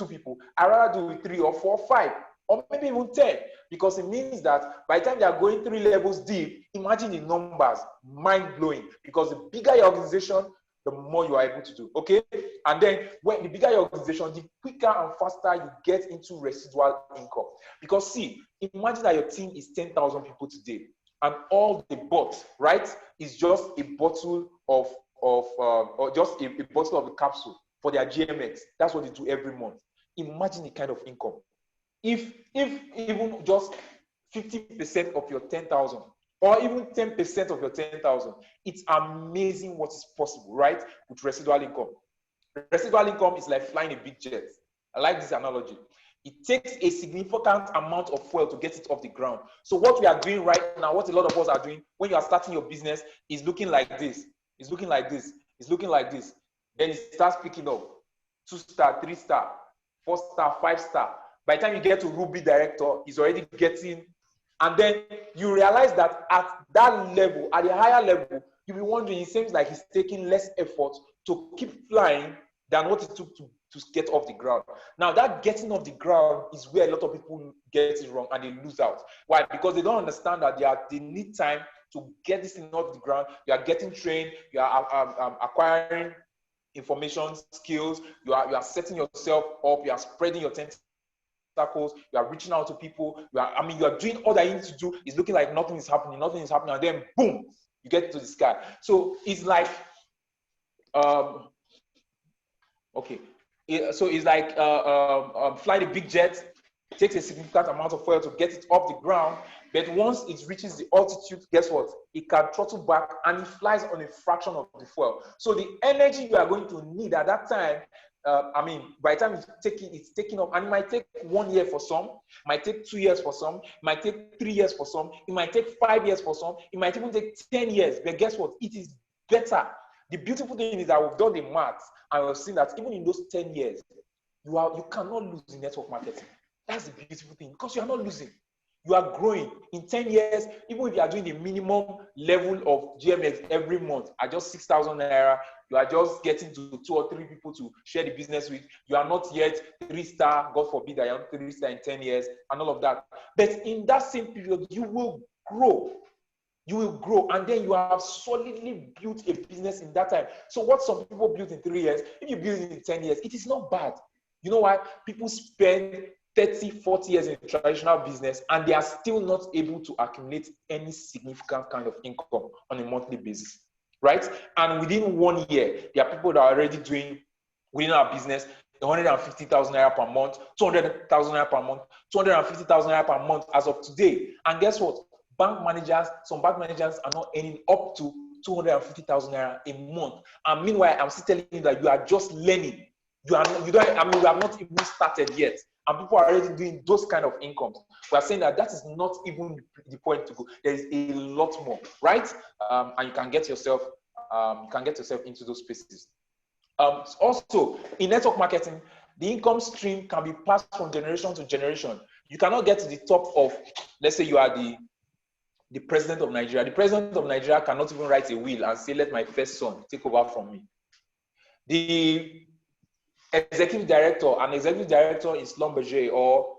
people, I rather do with 3 or 4 or 5 or maybe even 10, because it means that by the time they are going 3 levels deep, imagine the numbers, mind-blowing, because the bigger your organization, the more you are able to do, okay? And then when the bigger your organization, the quicker and faster you get into residual income. Because see, imagine that your team is 10,000 people today, and all the bought, right, is just a bottle of or just a bottle of a capsule for their GMX. That's what they do every month. Imagine the kind of income. If even just 50% of your 10,000 or even 10% of your 10,000, it's amazing what is possible, right? With residual income. Residual income is like flying a big jet. I like this analogy. It takes a significant amount of fuel to get it off the ground. So what we are doing right now, what a lot of us are doing when you are starting your business is looking like this. It's looking like this. It's looking like this. Then it starts picking up. 2-star, 3-star, 4-star, 5-star. By the time you get to Ruby Director, he's already getting, and then you realize that at that level, at a higher level, you'll be wondering, it seems like he's taking less effort to keep flying than what it took to get off the ground. Now, that getting off the ground is where a lot of people get it wrong and they lose out. Why? Because they don't understand that they need time to get this thing off the ground. You are getting trained, you are acquiring information, skills, you are setting yourself up, you are spreading your tentacles, you are reaching out to people, you are doing all that you need to do. It's looking like nothing is happening, and then boom, you get to the sky. So it's like flying a big jet. It takes a significant amount of fuel to get it off the ground, but once it reaches the altitude, guess what? It can throttle back and it flies on a fraction of the fuel. So the energy you are going to need at that time, by the time it's taking off, and it might take 1 year for some, it might take 2 years for some, it might take 3 years for some, it might take 5 years for some, it might even take 10 years, but guess what? It is better. The beautiful thing is that we've done the maths and we've seen that even in those 10 years, You cannot lose in network marketing. That's the beautiful thing, because you are not losing. You are growing. In 10 years, even if you are doing the minimum level of GMX every month at just 6,000 naira, you are just getting to 2 or 3 people to share the business with. You are not yet 3-star, God forbid that you are 3-star in 10 years and all of that. But in that same period, you will grow. You will grow, and then you have solidly built a business in that time. So what some people built in 3 years, if you build it in 10 years, it is not bad. You know why? People spend 30, 40 years in traditional business and they are still not able to accumulate any significant kind of income on a monthly basis, right? And within 1 year, there are people that are already doing within our business 150,000 naira per month, 200,000 naira per month, 250,000 naira per month as of today. And guess what? Some bank managers are not earning up to 250,000 naira a month. And meanwhile, I'm still telling you that you are just learning. We have not even started yet. And people are already doing those kind of incomes. We are saying that is not even the point to go. There is a lot more, right? And you can get yourself into those spaces. Also, in network marketing, the income stream can be passed from generation to generation. You cannot get to the top of, let's say you are the president of Nigeria. The president of Nigeria cannot even write a will and say, let my first son take over from me. The executive director, an executive director in Schlumberger or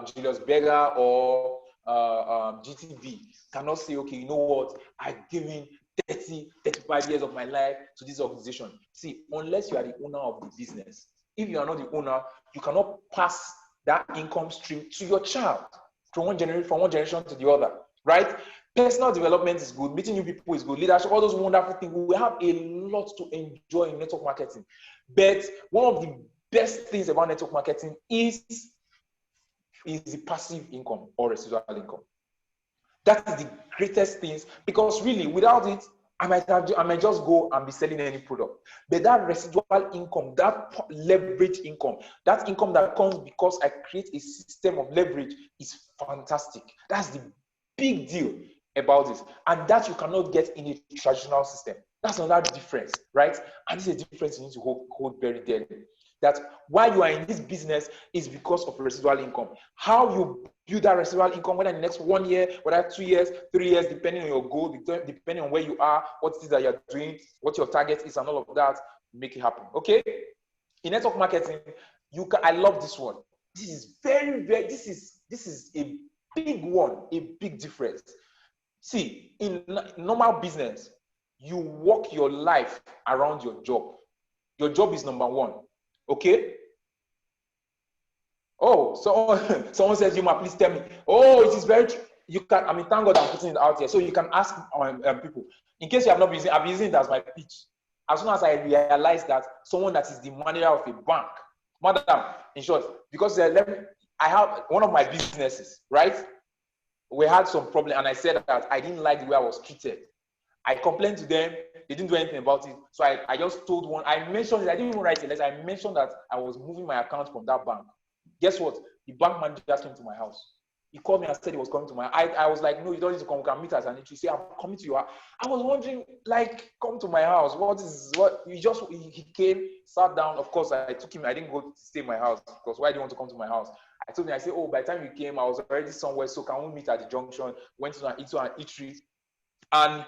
Julius Berger or GTB cannot say, okay, you know what, I've given 30, 35 years of my life to this organization. See, unless you are the owner of the business, if you are not the owner, you cannot pass that income stream to your child from one generation to the other, right? Personal development is good, meeting new people is good, leadership, all those wonderful things. We have a lot to enjoy in network marketing. But one of the best things about network marketing is the passive income or residual income. That is the greatest things, because really without it, I might just go and be selling any product. But that residual income, that leverage income, that income that comes because I create a system of leverage is fantastic. That's the big deal about it. And that you cannot get in a traditional system. That's another difference, right? And this is a difference you need to hold very dearly. That why you are in this business is because of residual income. How you build that residual income, whether in the next 1 year, whether 2 years, 3 years, depending on your goal, depending on where you are, what it is that you're doing, what your target is, and all of that, make it happen. Okay? In network marketing, I love this one. This is this is a big one, a big difference. See, in normal business, you work your life around your job. Your job is number one. Okay? Oh, someone says, you might please tell me. Oh, it is very true. You can, thank God I'm putting it out here. So you can ask people. In case you have not been using, I've been using it as my pitch. As soon as I realize that someone that is the manager of a bank, madam, in short, because I have one of my businesses, right? We had some problem, and I said that I didn't like the way I was treated. I complained to them. They didn't do anything about it. So I just told one. I mentioned it. I didn't even write a letter. I mentioned that I was moving my account from that bank. Guess what? The bank manager came to my house. He called me and said he was coming to my house. I was like, no, you don't need to come. We can meet us. And he said, I'm coming to your house. I was wondering, like, come to my house. He came, sat down. Of course, I took him. I didn't go to stay in my house because why do you want to come to my house? I told him, I said, oh, by the time you came, I was already somewhere. So can we meet at the junction? Went to an eatery. And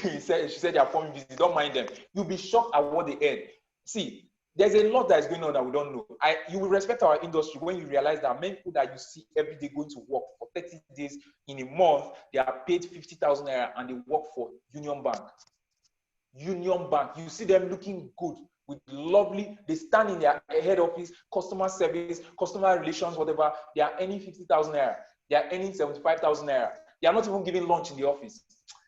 she said, they're forming business. Don't mind them. You'll be shocked at what they earn. See, there's a lot that is going on that we don't know. You will respect our industry when you realize that many people that you see every day going to work for 30 days in a month, they are paid 50,000 naira and they work for Union Bank. Union Bank. You see them looking good with lovely, they stand in their head office, customer service, customer relations, whatever. They are earning 50,000 naira. They are earning 75,000 naira. They are not even giving lunch in the office.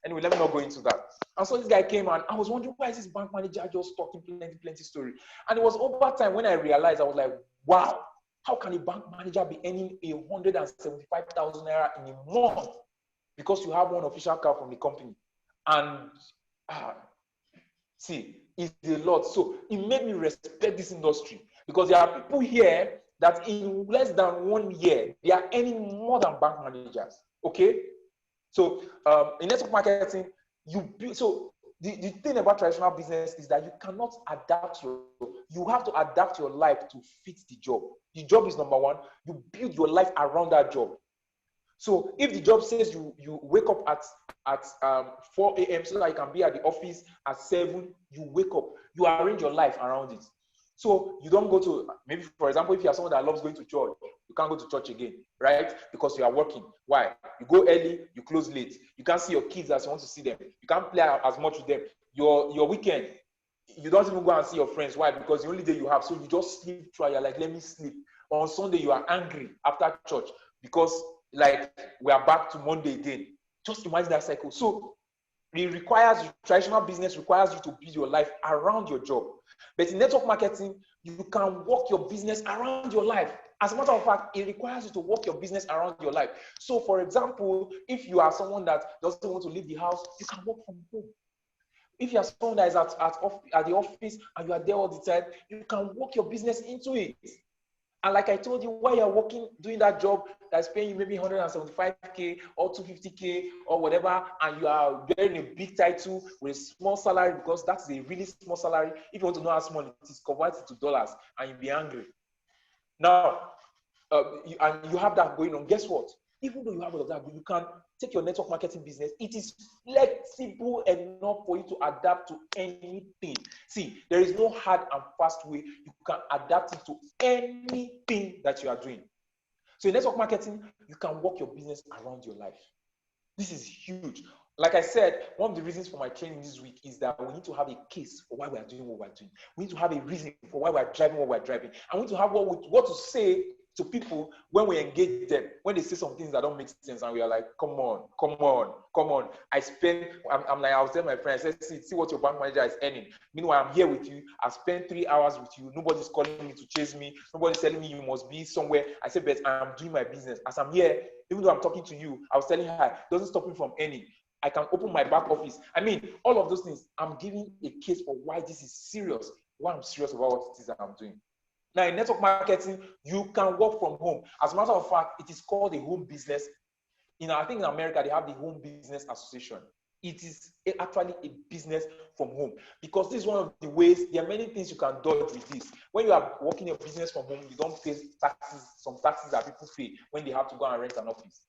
Anyway, let me not go into that. And so this guy came and I was wondering, why is this bank manager just talking plenty story? And it was over time when I realized, I was like, wow, how can a bank manager be earning 175,000 naira in a month? Because you have one official car from the company. And see, it's a lot. So it made me respect this industry, because there are people here that in less than 1 year, they are earning more than bank managers. Okay? So in network marketing, so the thing about traditional business is that you cannot adapt you have to adapt your life to fit the job. The job is number one. You build your life around that job. So if the job says you wake up at 4 a.m. so that you can be at the office at 7, you wake up, you arrange your life around it. So you don't go to, maybe for example, if you are someone that loves going to church, you can't go to church again, right? Because you are working. Why? You go early, you close late. You can't see your kids as you want to see them. You can't play as much with them. Your weekend, you don't even go and see your friends. Why? Because the only day you have, so you just sleep through. You're like, let me sleep. On Sunday, you are angry after church because like we are back to Monday again. Just imagine that cycle. So it requires, traditional business requires you to build your life around your job. But in network marketing, you can work your business around your life. As a matter of fact, it requires you to work your business around your life. So for example, if you are someone that doesn't want to leave the house, you can work from home. If you are someone that is at the office and you are there all the time, you can work your business into it. And like I told you, while you're working, doing that job that's paying you maybe 175K or 250K or whatever, and you are getting a big title with a small salary, because that's a really small salary. If you want to know how small it is, convert it to dollars and you'll be angry. Now, you have that going on. Guess what? Even though you have all of that, you can take your network marketing business. It is flexible enough for you to adapt to anything. See, there is no hard and fast way. You can adapt it to anything that you are doing. So in network marketing, you can work your business around your life. This is huge. Like I said, one of the reasons for my training this week is that we need to have a case for why we are doing what we're doing. We need to have a reason for why we're driving what we're driving. And we need to have what to say to people when we engage them, when they say some things that don't make sense, and we are like, come on. I was telling my friend, I said, see what your bank manager is earning. Meanwhile, I'm here with you. I spent 3 hours with you. Nobody's calling me to chase me. Nobody's telling me you must be somewhere. I said, but I'm doing my business. As I'm here, even though I'm talking to you, I was telling her, it doesn't stop me from earning. I can open my back office. I mean, all of those things, I'm giving a case for why this is serious, why I'm serious about what it is that I'm doing. Now, in network marketing, you can work from home. As a matter of fact, it is called a home business. I think in America, they have the Home Business Association. It is actually a business from home, because this is one of the ways. There are many things you can dodge with this. When you are working a business from home, you don't pay taxes, some taxes that people pay when they have to go and rent an office.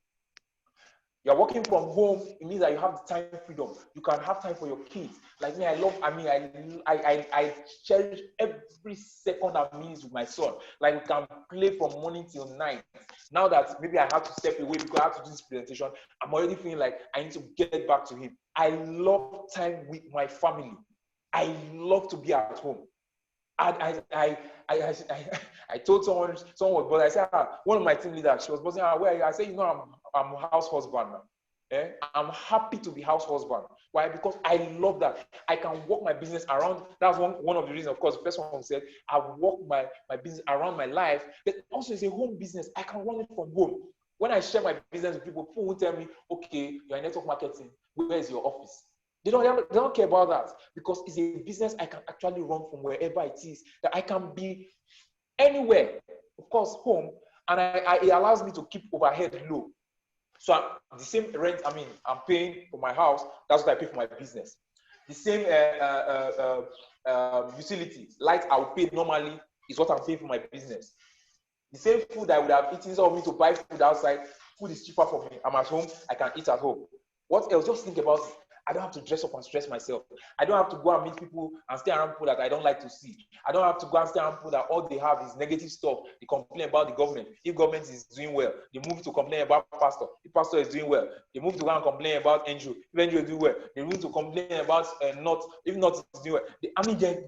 You're working from home, it means that you have the time freedom. You can have time for your kids. Like me, I cherish every second I'm in with my son. Like we can play from morning till night. Now that maybe I have to step away because I have to do this presentation, I'm already feeling like I need to get back to him. I love time with my family. I love to be at home. I told someone was bothered. I said, one of my team leaders, she was bothering, where are you? I said, I'm a house husband now. I'm happy to be house husband. Why? Because I love that. I can work my business around. That's one of the reasons, of course. The first one said, I work my business around my life. But also it's a home business. I can run it from home. When I share my business with people will tell me, okay, you're in network marketing. Where is your office? They don't care about that, because it's a business I can actually run from wherever it is, that I can be anywhere, of course, home, and it allows me to keep overhead low. So the same rent, I'm paying for my house, that's what I pay for my business. The same utilities, light I would pay normally is what I'm paying for my business. The same food I would have eaten, instead of me to buy food outside, food is cheaper for me. I'm at home, I can eat at home. What else? Just think about it. I don't have to dress up and stress myself. I don't have to go and meet people and stay around people that I don't like to see. I don't have to go and stay around people that all they have is negative stuff. They complain about the government. If government is doing well, they move to complain about pastor. If pastor is doing well, they move to go and complain about NGO. If NGO is doing well, they move to complain about not. If not is doing well.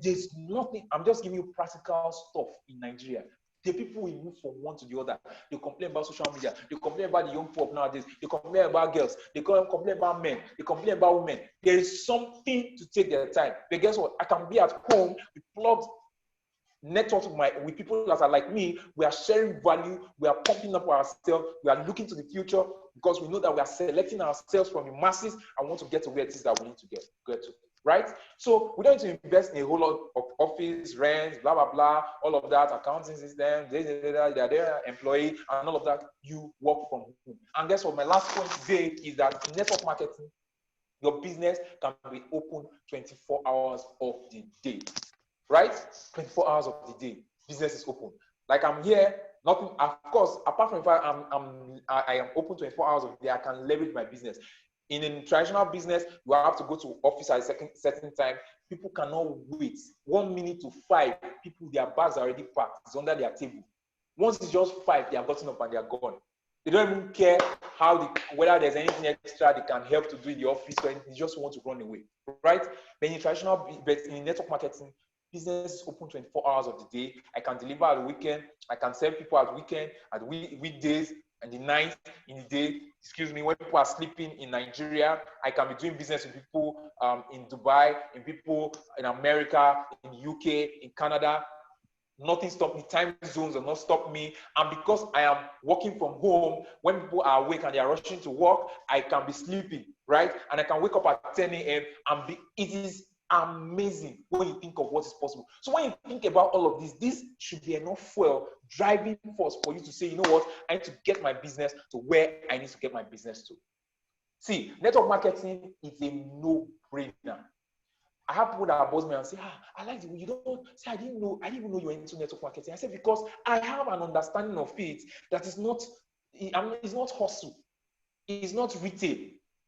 There's nothing. I'm just giving you practical stuff in Nigeria. The people will move from one to the other. They complain about social media. They complain about the young folk nowadays. They complain about girls. They complain about men. They complain about women. There is something to take their time. But guess what? I can be at home with plugged networks with people that are like me. We are sharing value. We are pumping up ourselves. We are looking to the future, because we know that we are selecting ourselves from the masses and want to get to where it is that we need to get to. Right? So we don't need to invest in a whole lot of office, rent, blah, blah, blah, all of that, accounting system, they're employee, and all of that. You work from home. And guess what? My last point today is that network marketing, Your business can be open 24 hours of the day, right? 24 hours of the day, business is open. Like I'm here, nothing, of course, apart from if I am open 24 hours of the day, I can leverage my business. In a traditional business, you have to go to office at a certain time. People cannot wait 1 minute to 5. People, their bags are already packed. It's under their table. Once it's just 5, they are gotten up and they are gone. They don't even care whether there's anything extra they can help to do in the office or anything. They just want to run away, right? But in network marketing, business is open 24 hours of the day. I can deliver at the weekend. I can serve people at the weekend, at weekdays, and the night, in the day, when people are sleeping in Nigeria. I can be doing business with people in Dubai, in people in America, in UK, in Canada. Nothing stops me. Time zones will not stop me. And because I am working from home, when people are awake and they are rushing to work, I can be sleeping, right? And I can wake up at 10 a.m. It is amazing when you think of what is possible. So when you think about all of this should be enough fuel, driving force for you to say, you know what, I need to get my business to where I need to get my business to. See, network marketing is a no-brainer. I have people that buzz me and say, I like the way you don't say, I didn't even know you were into network marketing. I said, because I have an understanding of it that is not, it's not hustle. It's not retail.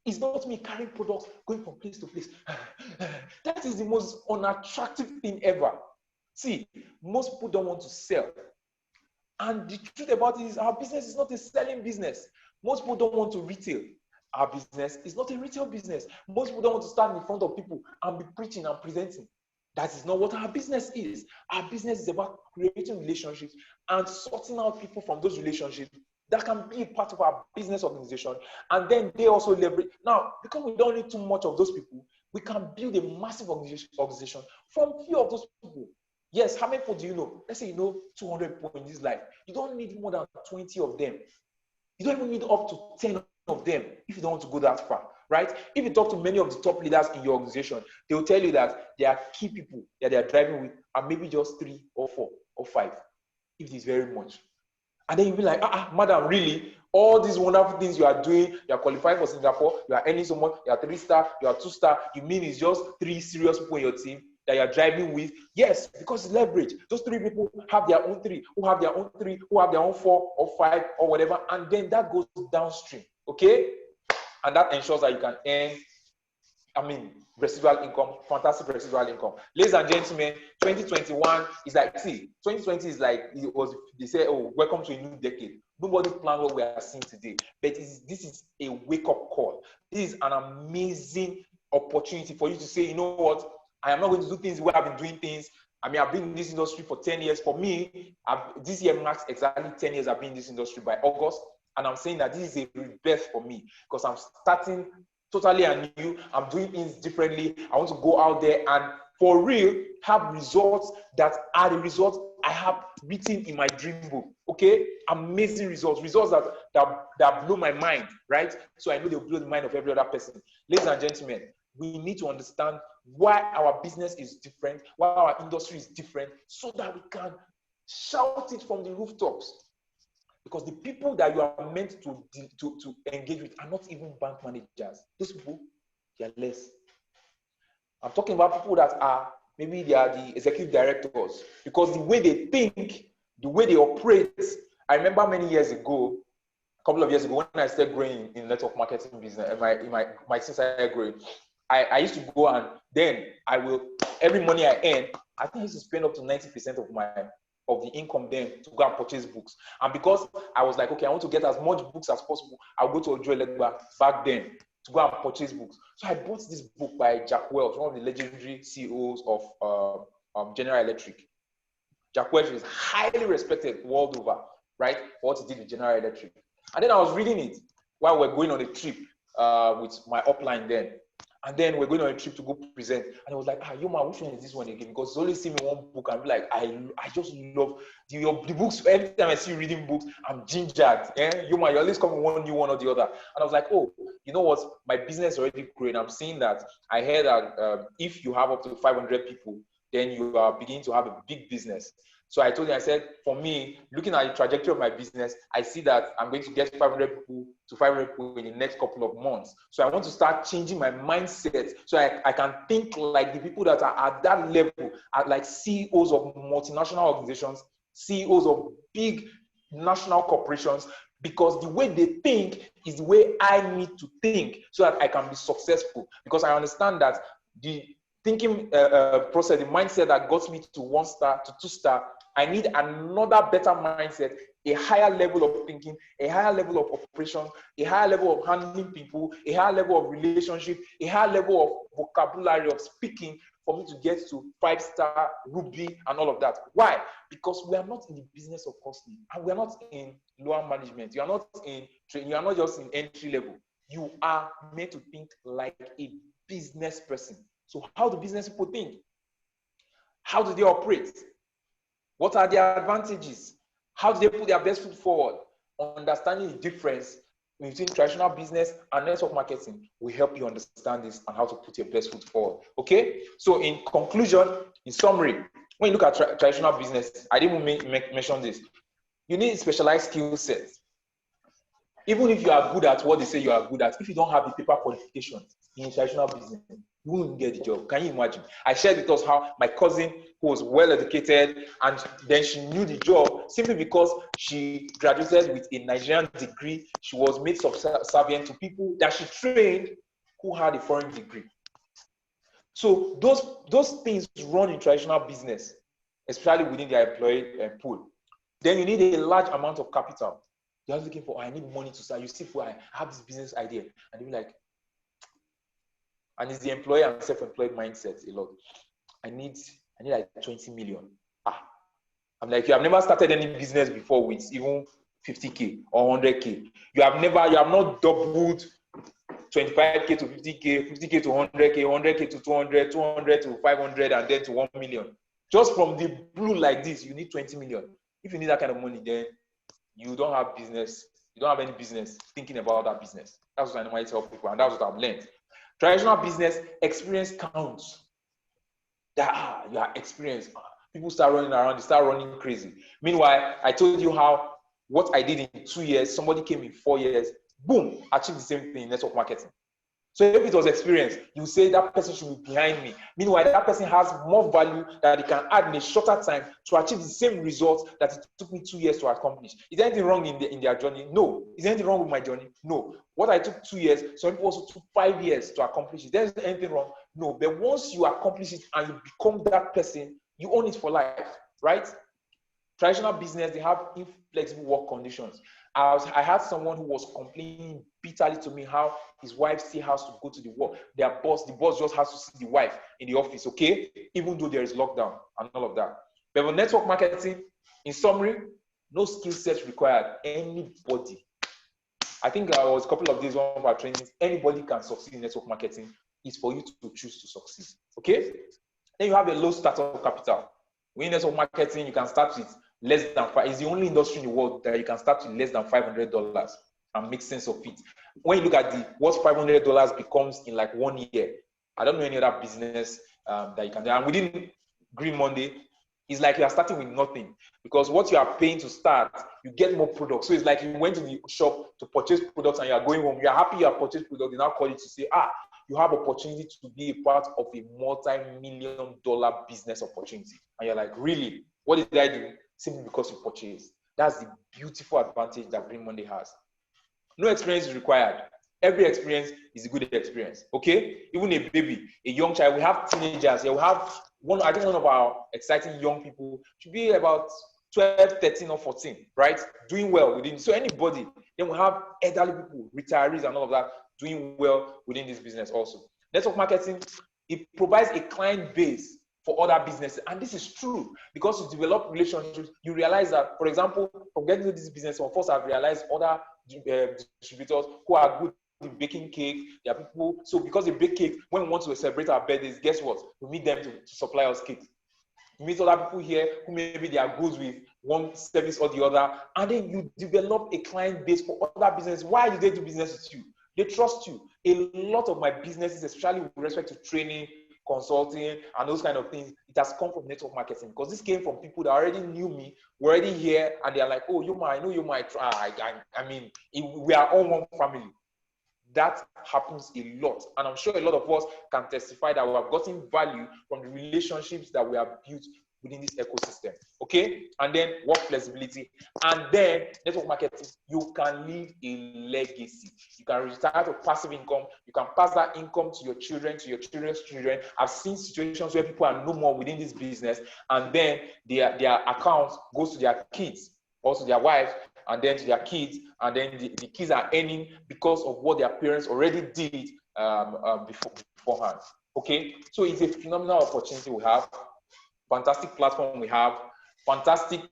It's not me carrying products, going from place to place. That is the most unattractive thing ever. See, most people don't want to sell. And the truth about it is our business is not a selling business. Most people don't want to retail. Our business is not a retail business. Most people don't want to stand in front of people and be preaching and presenting. That is not what our business is. Our business is about creating relationships and sorting out people from those relationships that can be part of our business organization. And then they also leverage. Now, because we don't need too much of those people, we can build a massive organization from few of those people. Yes, how many people do you know? Let's say you know 200 people in this life. You don't need more than 20 of them. You don't even need up to 10 of them if you don't want to go that far, right? If you talk to many of the top leaders in your organization, they will tell you that there are key people that they are driving with are maybe just 3 or 4 or 5, if it is very much. And then you'll be like, madam, really? All these wonderful things you are doing, you are qualified for Singapore, you are earning so much, you are 3-star, you are 2-star, you mean it's just 3 serious people in your team that you are driving with? Yes, because it's leverage. Those 3 people have their own 3, who have their own 3, who have their own 4 or 5 or whatever, and then that goes downstream, okay? And that ensures that you can earn, residual income, fantastic residual income. Ladies and gentlemen, 2021 is like, 2020 is like, they say, oh, welcome to a new decade. Nobody planned what we are seeing today, but this is a wake-up call. This is an amazing opportunity for you to say, you know what, I am not going to do things the way I've been doing things. I've been in this industry for 10 years. For me, this year marks exactly 10 years I've been in this industry by August. And I'm saying that this is a rebirth for me because I'm starting totally anew. I'm doing things differently. I want to go out there and for real have results that are the results I have written in my dream book. Okay, amazing results that blow my mind, right? So I know they'll blow the mind of every other person. Ladies and gentlemen, we need to understand why our business is different, why our industry is different, so that we can shout it from the rooftops. Because the people that you are meant to engage with are not even bank managers. Those people, they are less. I'm talking about people that are, maybe they are the executive directors. Because the way they think, the way they operate, I remember many years ago, a couple of years ago, when I started growing in network marketing business, my since I started growing, I used to go and then every money I earn, I think I used to spend up to 90% of the income then to go and purchase books. And because I was like, okay, I want to get as much books as possible, I'll go to Ojo Elegba back then to go and purchase books. So I bought this book by Jack Welch, one of the legendary CEOs of General Electric. Jack Welch is highly respected world over, right, for what he did with General Electric. And then I was reading it while we're going on a trip with my upline then. And then we're going on a trip to go present. And I was like, Yoma, which one is this one again? Because it's only seen me one book. I'm like, I just love the books. Every time I see you reading books, I'm gingered. Yoma, you always come with one new one or the other. And I was like, oh, you know what? My business is already growing. I'm seeing that. I heard that if you have up to 500 people, then you are beginning to have a big business. So I told him, I said, for me, looking at the trajectory of my business, I see that I'm going to get 500 people to 500 people in the next couple of months. So I want to start changing my mindset so I can think like the people that are at that level, are like CEOs of multinational organizations, CEOs of big national corporations, because the way they think is the way I need to think so that I can be successful. Because I understand that the thinking process, the mindset that got me to 1 star to 2 star, I need another better mindset, a higher level of thinking, a higher level of operation, a higher level of handling people, a higher level of relationship, a higher level of vocabulary of speaking for me to get to 5-star, Ruby, and all of that. Why? Because we are not in the business of costing, and we are not in lower management. You are not in training. You are not just in entry level. You are made to think like a business person. So how do business people think? How do they operate? What are their advantages? How do they put their best foot forward? Understanding the difference between traditional business and network marketing will help you understand this and how to put your best foot forward. Okay? So in conclusion, in summary, when you look at traditional business, I didn't mention this. You need specialized skill sets. Even if you are good at what they say you are good at, if you don't have the paper qualifications in traditional business, you won't get the job. Can you imagine? I shared with us how my cousin, who was well educated, and then she knew the job simply because she graduated with a Nigerian degree. She was made subservient to people that she trained who had a foreign degree. So those things run in traditional business, especially within their employee pool. Then you need a large amount of capital. You're looking for, oh, I need money to start. You see, I have this business idea, and you're like, and it's the employer and self-employed mindset a lot. I need like 20 million. I'm like, you have never started any business before with even 50K or 100K. You have not doubled 25K to 50K, 50K to 100K, 100K to 200, 200 to 500, and then to 1 million. Just from the blue like this, you need 20 million. If you need that kind of money, then you don't have business. You don't have any business thinking about that business. That's what I normally tell people, and that's what I've learned. Traditional business, experience counts. That you are experienced. People start running around, they start running crazy. Meanwhile, I told you how what I did in 2 years, somebody came in 4 years, boom, achieved the same thing in network marketing. So if it was experience, you say that person should be behind me. Meanwhile, that person has more value that he can add in a shorter time to achieve the same results that it took me 2 years to accomplish. Is there anything wrong in their journey? No. Is there anything wrong with my journey? No. What I took 2 years, some people also took 5 years to accomplish it. There's anything wrong? No. But once you accomplish it and you become that person, you own it for life, right? Traditional business, they have inflexible work conditions. I had someone who was complaining bitterly to me how his wife still has to go to the work. The boss just has to see the wife in the office, okay? Even though there is lockdown and all of that. But for network marketing, in summary, no skill set required. Anybody. I think I was a couple of days, one of our trainings, anybody can succeed in network marketing. It's for you to choose to succeed, okay? Then you have a low startup capital. When network marketing, you can start with less than $5. It's the only industry in the world that you can start with less than $500 and make sense of it. When you look at what $500 becomes in like 1 year, I don't know any other business that you can do. And within Green Monday, it's like you are starting with nothing, because what you are paying to start, you get more products. So it's like you went to the shop to purchase products and you are going home. You are happy you have purchased products. They now call you to say, you have opportunity to be a part of a multi-million-dollar business opportunity. And you're like, really? What did I do? Simply because you purchased. That's the beautiful advantage that Green Monday has. No experience is required. Every experience is a good experience, okay? Even a baby, a young child, we have teenagers here. We have I think one of our exciting young people should be about 12, 13 or 14, right? Doing well within. So anybody, then we have elderly people, retirees and all of that, doing well within this business also. Network marketing, it provides a client base for other businesses. And this is true because you develop relationships. You realize that, for example, from getting into this business, of course, I've realized other distributors who are good in baking cake. There are people, so because they bake cake, when we want to celebrate our birthdays, guess what? We meet them to supply us cake. You meet other people here who maybe they are good with one service or the other, and then you develop a client base for other businesses. Why do they do business with you? They trust you. A lot of my businesses, especially with respect to training, consulting, and those kind of things, it has come from network marketing, because this came from people that already knew me, were already here, and they're like, oh, I know you might try. I mean, we are all one family. That happens a lot, and I'm sure a lot of us can testify that we have gotten value from the relationships that we have built within this ecosystem. Okay, and then work flexibility, and then network marketing. You can leave a legacy. You can retire to passive income. You can pass that income to your children, to your children's children. I've seen situations where people are no more within this business, and then their account goes to their kids, also their wives, and then to their kids, and then the kids are earning because of what their parents already did beforehand. Okay, so it's a phenomenal opportunity we have, fantastic platform we have, fantastic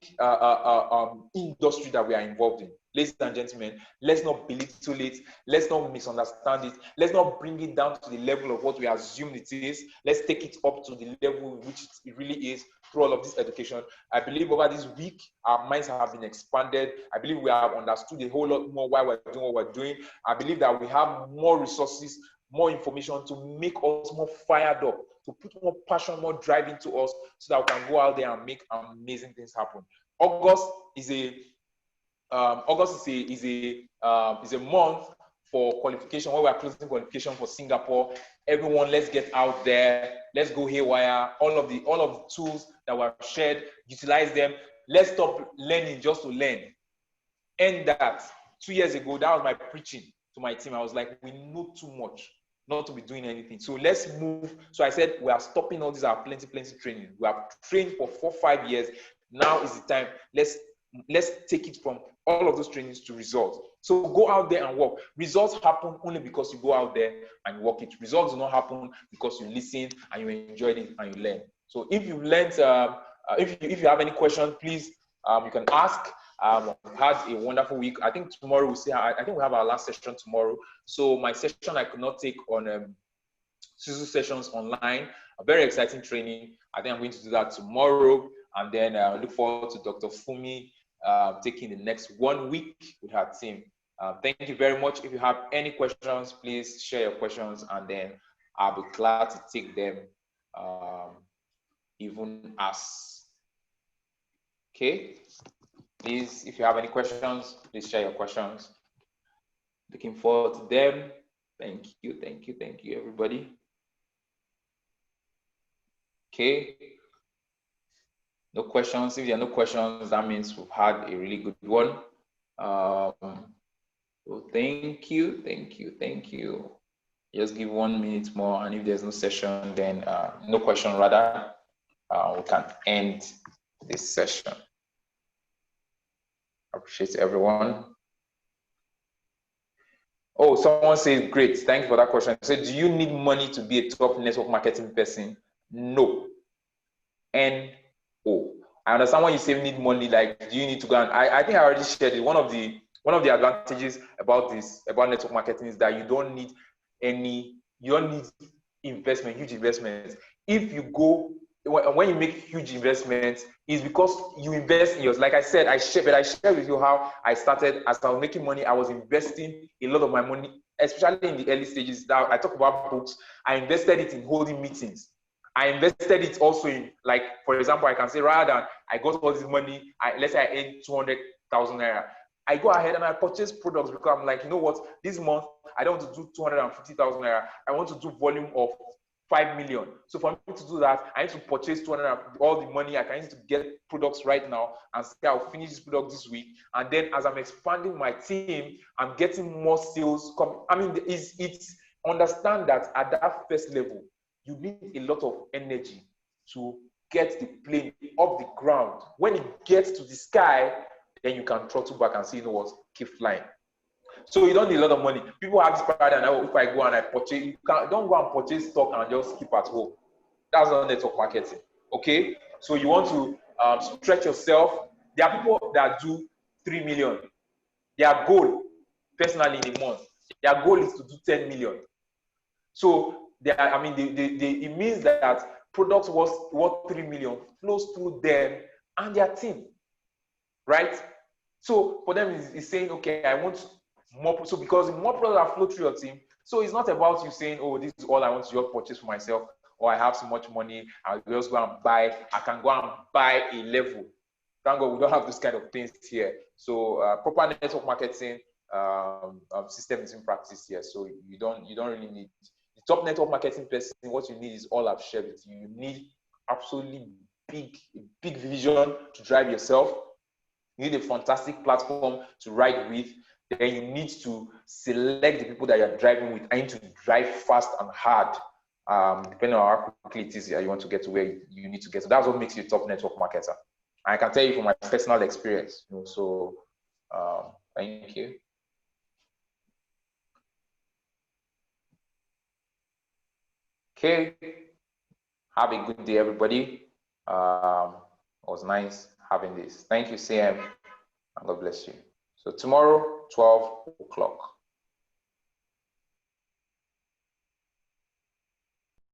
industry that we are involved in. Ladies and gentlemen, let's not belittle it. Let's not misunderstand it. Let's not bring it down to the level of what we assume it is. Let's take it up to the level which it really is through all of this education. I believe over this week, our minds have been expanded. I believe we have understood a whole lot more why we're doing what we're doing. I believe that we have more resources, more information to make us more fired up, to put more passion, more drive into us, so that we can go out there and make amazing things happen. August is a month for qualification, where we are closing qualification for Singapore. Everyone, let's get out there. Let's go haywire. All of the tools that were shared, utilize them. Let's stop learning just to learn. And that 2 years ago, that was my preaching to my team. I was like, we know too much not to be doing anything. So let's move. So I said, we are stopping all these plenty training. We have trained for 4-5 years. Now is the time. Let's take it from all of those trainings to results. So go out there and work. Results happen only because you go out there and work it. Results do not happen because you listen and you enjoyed it and you learn. So if you learned, if you have any questions, please, you can ask. We've had a wonderful week. I think tomorrow we'll see. I think we have our last session tomorrow. So my session I could not take on CISO sessions online. A very exciting training. I think I'm going to do that tomorrow, and then I look forward to Dr. Fumi taking the next 1 week with her team. Thank you very much. If you have any questions, please share your questions, and then I'll be glad to take them even as. Okay. Please, if you have any questions, please share your questions. Looking forward to them. Thank you, everybody. Okay. No questions. If there are no questions, that means we've had a really good one. So thank you. Just give 1 minute more, and if there's no session, then no question rather, we can end this session. Appreciate everyone. Oh, someone says, great, thank you for that question. So, do you need money to be a top network marketing person? No. No. I understand when you say need money, like, do you need to go and I think I already shared it. One of the advantages about network marketing is that you don't need investment, huge investments. If you go, when you make huge investments, is because you invest in yours. Like I said, I shared with you how I started. As I was making money, I was investing a lot of my money, especially in the early stages. Now I talk about books. I invested it in holding meetings. I invested it also in, like, for example, I can say, rather than I got all this money, let's say I earned 200,000 naira. I go ahead and I purchase products because I'm like, you know what, this month I don't want to do 250,000 naira. I want to do volume of 5 million. So for me to do that, I need to purchase all the money. I need to get products right now and say I'll finish this product this week. And then as I'm expanding my team, I'm getting more sales. It's understand that at that first level, you need a lot of energy to get the plane off the ground. When it gets to the sky, then you can throttle back and say, you know what, keep flying. So you don't need a lot of money. People have this paradigm now, if I go and I purchase, don't go and purchase stock and just keep at home. That's not network marketing. Okay? So you want to stretch yourself. There are people that do 3 million. Their goal, personally in a month, their goal is to do 10 million. So it means that products worth 3 million flows through them and their team. Right? So for them, it's saying, okay, I want more. So because more products are flow through your team, so it's not about you saying, oh, this is all I want to just purchase for myself. or I have so much money, I'll just go and buy. I can go and buy a level. Thank God we don't have those kind of things here. So proper network marketing system is in practice here. So you don't really need the top network marketing person. What you need is all I've shared with you. You need absolutely big vision to drive yourself. You need a fantastic platform to ride with. Then you need to select the people that you're driving with. I need to drive fast and hard, depending on how quickly it is you want to get to where you need to get to. That's what makes you a top network marketer. I can tell you from my personal experience. So thank you. Okay. Have a good day, everybody. It was nice having this. Thank you, CM, and God bless you. So tomorrow, 12 o'clock.